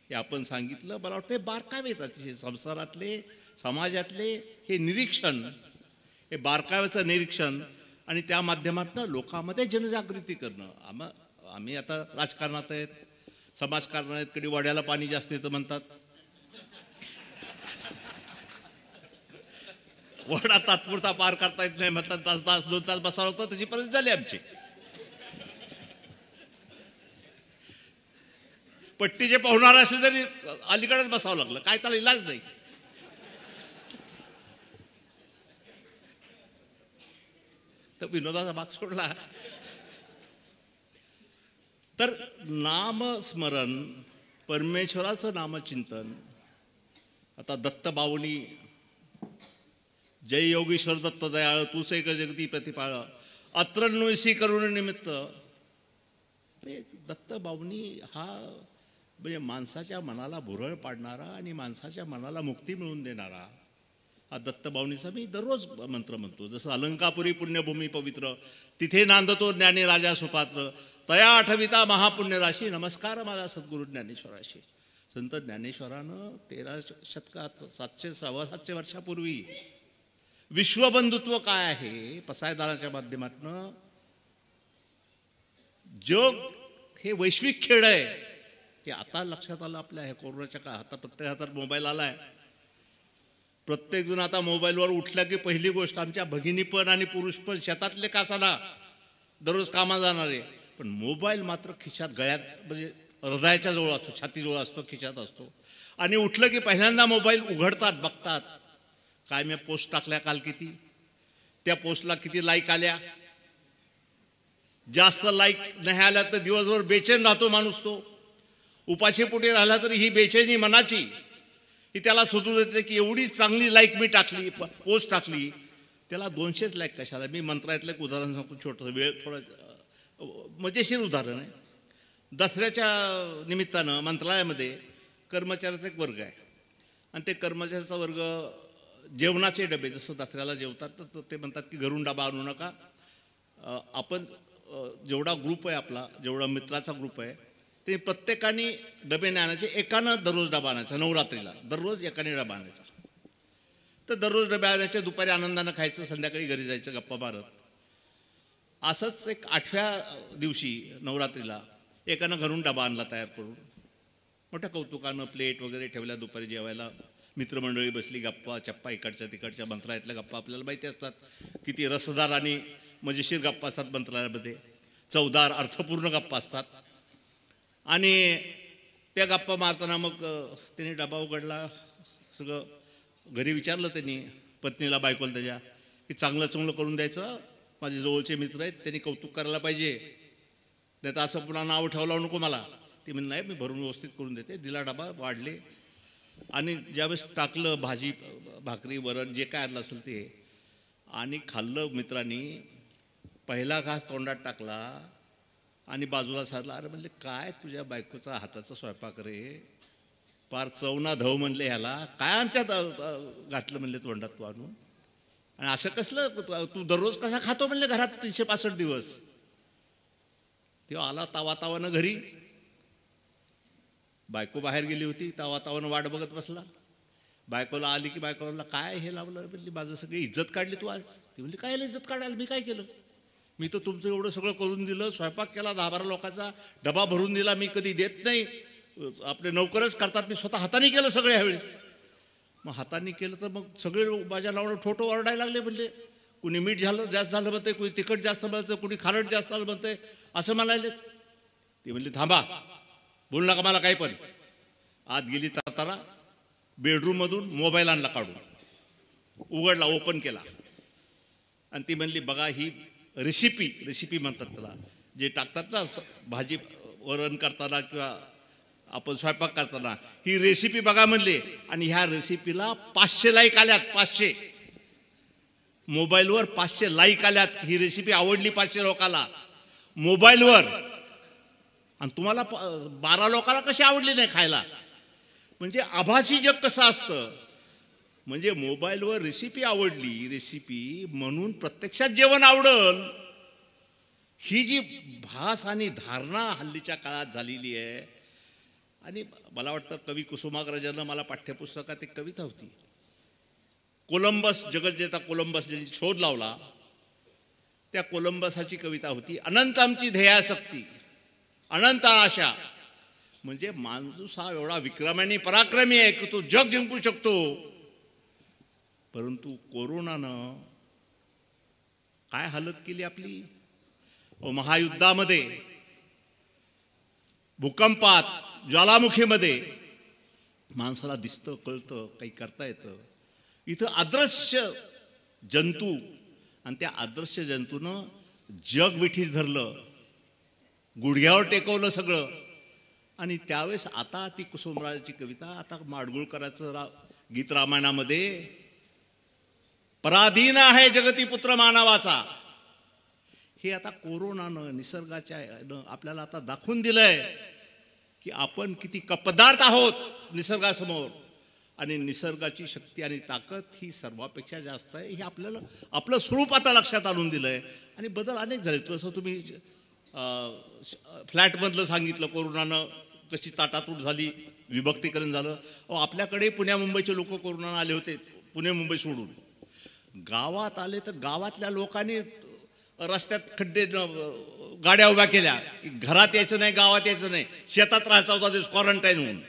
हे आपण सांगितलं. मला वाटतं हे बारकावे अतिशय संसारातले, समाजातले हे निरीक्षण, हे बारकाव्याचं निरीक्षण आणि त्या माध्यमातून लोकांमध्ये जनजागृती करणं. आम्ही आता राजकारणात आहेत, समाजकारणात आहेत. कधी वड्याला पाणी जास्त येतं म्हणतात, वडा तात्पुरता पार करता येत नाही म्हणतात, तास 2 तास बसावं लागतं. तशी परिस्थिती झाली आमची. पट्टीचे पाहुणार असले तरी अलीकडेच बसावं लागलं, काय त्याला इलाज नाही. तर विनोदाचा भाग सोडला तर नामस्मरण, परमेश्वराचं नामचिंतन. आता दत्तबाऊनी जय योगीश्वर दत्त दयाळ तूच एक जगती प्रतिपाळ अत्रन्नोसी करुण निमित्त. दत्तबाऊनी हा म्हणजे माणसाच्या मनाला भुरळ पाडणारा आणि माणसाच्या मनाला मुक्ती मिळवून देणारा हा दत्तबाऊनीचा मी दररोज मंत्र म्हणतो. जसं अलंकापुरी पुण्यभूमी पवित्र, तिथे नांदतो ज्ञानी राजा सुपात्र, तया आठविता महापुण्य राशी, नमस्कार माझा सद्गुरु ज्ञानेश्वराशी. संत ज्ञानेश्वरानं 13 शतकात 700 वर्षापूर्वी विश्वबंधुत्व काय आहे पसायदानाच्या माध्यमातून, जग हे वैश्विक खेळ आहे हे आता लक्षात आलं आपल्या हे कोरोनाच्या काळात. आता प्रत्येक हातात मोबाईल आलाय, प्रत्येक जण आता मोबाईलवर उठला की पहिली गोष्ट आमच्या भगिनी पण आणि पुरुष पण शेतातले कासाला दररोज कामाला जाणारे, पण मोबाईल मात्र खिशात गळ्यात म्हणजे हृदयाच्या जवळ असतो, छातीजवळ असतो, खिशात असतो. आणि उठलं की पहिल्यांदा मोबाईल उघडतात, बघतात काय मी पोस्ट टाकल्या काल, किती त्या पोस्टला किती लाईक आल्या. जास्त लाईक नाही आल्या तर दिवसभर बेचैन राहतो माणूस. तो उपाशीपोटी राहिला तरी ही बेचैनी मनाची ही त्याला सुचू देते की एवढी चांगली लाईक मी टाकली, पोस्ट टाकली, त्याला 200च लाईक कशाला. मी मंत्रालयातलं एक उदाहरण सांगतो, छोटंसं, वेळ थोडं मजेशीर उदाहरण आहे. दसऱ्याच्या निमित्तानं मंत्रालयामध्ये कर्मचाऱ्याचा एक वर्ग आहे आणि ते कर्मचाऱ्याचा वर्ग जेवणाचे डबे जसं दसऱ्याला जेवतात तर ते म्हणतात की घरून डबा आणू नका, आपण जेवढा ग्रुप आहे आपला, जेवढा मित्राचा ग्रुप आहे ते प्रत्येकाने डबे नाही आणायचे, एकानं दररोज डबा आणायचा. नवरात्रीला दररोज एकाने डबा आणायचा. तर दररोज डबे आणायचे, दुपारी आनंदानं खायचं, संध्याकाळी घरी जायचं गप्पा मारत. असंच एक 8व्या दिवशी नवरात्रीला एकानं घरून डबा आणला तयार करून, मोठ्या कौतुकानं प्लेट वगैरे ठेवल्या. दुपारी जेवायला मित्रमंडळी बसली, गप्पा चप्पा इकडच्या तिकडच्या. मंत्रालयातल्या गप्पा आपल्याला माहिती असतात, किती रसदार आणि मजेशीर गप्पा असतात मंत्रालयामध्ये, चवदार अर्थपूर्ण गप्पा असतात. आणि त्या गप्पा मारताना मग त्याने डबा उघडला, सगळं घरी विचारलं त्यांनी पत्नीला, बायकोला त्याच्या, की चांगलं चांगलं करून द्यायचं, माझे जवळचे मित्र आहेत त्यांनी कौतुक करायला पाहिजे, नाही तर असं पुन्हा नाव ठेवलं नको मला. ती म्हणजे नाही, मी भरून व्यवस्थित करून देते. दिला डबा, वाढले. आणि ज्यावेळेस टाकलं भाजी भाकरी वरण जे काय आणलं असेल ते, आणि खाल्लं मित्रांनी, पहिला घास तोंडात टाकला आणि बाजूला सारला. अरे म्हणले काय तुझ्या बायकोचा हाताचा स्वयंपाक रे, पार चवना धव म्हणले ह्याला, काय आमच्यात घातलं म्हणले तोंडात तू आणून, आणि असं कसलं तू दररोज कसा खातो म्हणले घरात 365 दिवस. तेव्हा आला तावातावानं घरी, बायको बाहेर गेली होती, तावातावानं वाट बघत बसला. बायकोला आली की बायकोला काय हे लावलं म्हणली, माझं सगळी इज्जत काढली तू आज. ती म्हणली काय इज्जत काढायला, मी काय केलं, मी तर तुमचं एवढं सगळं करून दिलं, स्वयंपाक केला, 10-12 लोकांचा डबा भरून दिला, मी कधी देत नाही, आपले नोकरच करतात, मी स्वतः हाताने केलं सगळं ह्यावेळेस. मग हाताने केलं तर मग सगळे माझ्या नावानं ठोठो ओरडायला लागले. म्हणले कुणी मीठ झालं जास्त झालं म्हणते, कुणी तिखट जास्त म्हणते, कुणी खारट जास्त झालं म्हणते, असं म्हणाले. ती म्हणली थांबा, बोल नका मला काही पण. आत गेली तातारा, बेडरूममधून मोबाईल आणला काढून, उघडला, ओपन केला, आणि ती म्हणली बघा ही रेसिपी म्हणतात त्याला, जे टाकतात ना भाजी वरण करताना किंवा आपण स्वयंपाक करताना, ही रेसिपी बघा म्हणले. आणि ह्या रेसिपीला 500 लाईक आल्यात, 500 मोबाईलवर 500 लाईक आल्यात. ही रेसिपी आवडली 500 लोकांना मोबाईलवर, आणि तुम्हाला 12 लोकांना कशी आवडली नाही खायला. म्हणजे आभासी जग कसं असतं, म्हणजे मोबाईलवर रेसिपी आवडली, रेसिपी म्हणून प्रत्यक्षात जेवण आवडल, ही जी भास आणि धारणा हल्लीच्या काळात झालेली आहे. आणि मला वाटतं कवी कुसुमाग्रजांना मला पाठ्यपुस्तकात एक कविता होती, कोलंबस, जगज्जेता कोलंबस ज्यांनी शोध लावला, त्या कोलंबसाची कविता होती, अनंत आमची ध्येयासक्ती, अनंत आशा. म्हणजे माणूस हा एवढा विक्रमी पराक्रमी आहे की तो जग जिंकू शकतो. परंतु कोरोनानं काय हालत केली आपली. महायुद्धामध्ये, भूकंपात, ज्वालामुखीमध्ये माणसाला दिसतं, कळतं, काही करता येतं. इथं अदृश्य जंतू, आणि त्या अदृश्य जंतूनं जग विठीस धरलं, गुडघ्यावर टेकवलं सगळं. आणि त्यावेळेस आता ती कुसुमराजाची कविता, आता माडगुळकरांचं गीत रामायणामध्ये, पराधीन आहे जगती पुत्र मानवाचा, हे आता कोरोनानं, निसर्गाच्या आपल्याला आता दाखवून दिलंय की आपण किती कपदार्थ आहोत निसर्गासमोर. आणि निसर्गाची शक्ती आणि ताकद ही सर्वापेक्षा जास्त आहे, हे आपल्याला आपलं स्वरूप आता लक्षात आणून दिलंय. आणि बदल अनेक झाले. तसं तुम्ही फ्लॅटमधलं सांगितलं, कोरोनानं कशी ताटातूट झाली, विभक्तीकरण झालं. आपल्याकडे पुण्या मुंबईचे लोक कोरोनानं आले होते, पुणे मुंबई सोडून. गावात आले तर गावातल्या लोकांनी रस्त्यात खड्डे, गाड्या उभ्या केल्या की घरात यायचं नाही, गावात यायचं नाही, शेतात राहायचा होता दिवस क्वारंटाईन होऊन.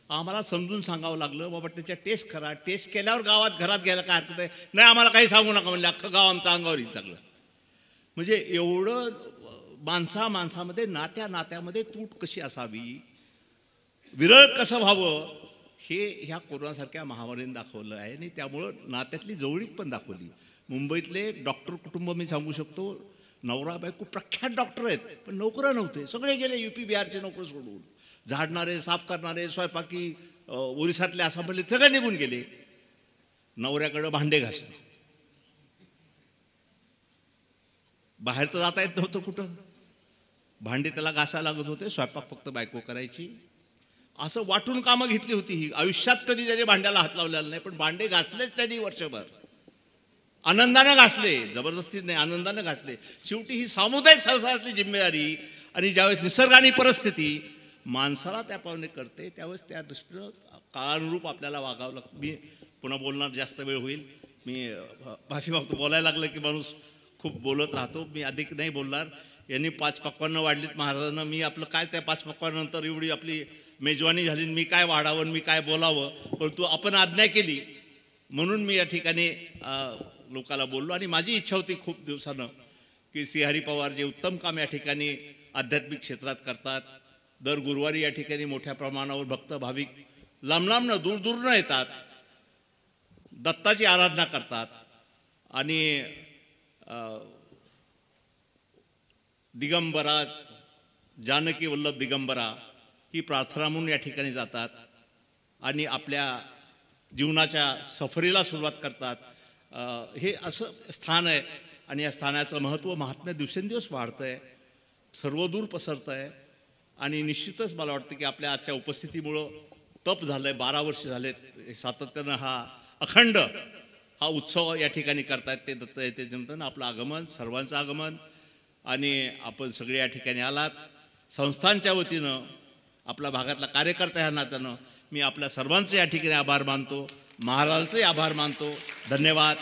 आम्हाला समजून सांगावं लागलं, बाबा त्याच्या टेस्ट करा, टेस्ट केल्यावर गावात घरात घ्यायला काय हरकत आहे, नाही आम्हाला काही सांगू नका म्हणले, अख्खं गाव आमचं अंगावर येईल सगळं. म्हणजे एवढं माणसामध्ये नात्यामध्ये तूट कशी असावी, विरळ कसं व्हावं, हे ह्या कोरोनासारख्या महामारीने दाखवलं आहे. आणि त्यामुळं नात्यातली जवळीक पण दाखवली. मुंबईतले डॉक्टर कुटुंब मी सांगू शकतो, नवरा बायको प्रख्यात डॉक्टर आहेत, पण नोकरं नव्हते, सगळे गेले UP बिहारचे नोकरं सोडून. झाडणारे, साफ करणारे, स्वयंपाकी, ओरिसातले, आसाममधले सगळे निघून गेले. नवऱ्याकडं भांडे घासणे, बाहेर तर जाता येत नव्हतं कुठं, भांडे त्याला घासायला लागत होते, स्वयंपाक फक्त बायको करायची. असं वाटून कामं घेतली होती ही. आयुष्यात कधी त्याने भांड्याला हात लावलेला नाही, पण भांडे घासलेच त्यांनी वर्षभर. आनंदानं घासले, जबरदस्ती नाही, आनंदानं घासले. शेवटी ही सामुदायिक संसारातली जिम्मेदारी, आणि ज्यावेळेस निसर्गाने परिस्थिती माणसाला त्या पावणे करते, त्यावेळेस त्या दृष्टीनं काळानुरूप आपल्याला वागावं लागतं. मी पुन्हा बोलणार, जास्त वेळ होईल, मी माफी मागतो. बोलायला लागलं की माणूस खूप बोलत राहतो. मी अधिक नाही बोलणार. यांनी 5 पक्वानं वाढलीत महाराजांना, मी आपलं काय त्या 5 पक्वानंतर एवढी आपली मेजवानी झाली, मी काय वाढावं, मी काय बोलावं, परंतु आपण आज्ञा केली म्हणून मी या ठिकाणी लोकाला बोललो. आणि माझी इच्छा होती खूप दिवसानं की श्री पवार जे उत्तम काम या ठिकाणी आध्यात्मिक क्षेत्रात करतात, दर गुरुवारी या ठिकाणी मोठ्या प्रमाणावर भक्त भाविक लांब दूरनं येतात, दत्ताची आराधना करतात, आणि दिगंबरा, जानकी वल्लभ दिगंबरा ही प्रार्थना म्हणून या ठिकाणी जातात आणि आपल्या जीवनाच्या सफरीला सुरुवात करतात. हे असं स्थान आहे, आणि या स्थानाचं महत्त्व, महात्म्य दिवसेंदिवस वाढतं आहे, सर्वदूर पसरतं आहे. आणि निश्चितच मला वाटतं की आपल्या आजच्या उपस्थितीमुळं तप झालं आहे. 12 वर्ष झालेत सातत्यानं हा अखंड हा उत्सव या ठिकाणी करतायत ते दत्त येते जमताना. आपलं आगमन, सर्वांचं आगमन, आणि आपण सगळे या ठिकाणी आलात. संस्थांच्या वतीनं, आपल्या भागातला कार्यकर्ता ह्या नात्यानं मी आपल्या सर्वांचे या ठिकाणी आभार मानतो, महाराजांचे आभार मानतो. धन्यवाद.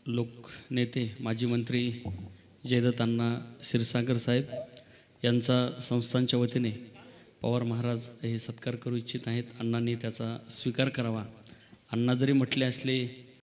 लोकनेते माजी मंत्री जयदत्त अण्णा क्षीरसागर साहेब यांचा संस्थांच्या वतीने पवार महाराज हे सत्कार करू इच्छित आहेत. अण्णांनी त्याचा स्वीकार करावा. अण्णा जरी म्हटले असले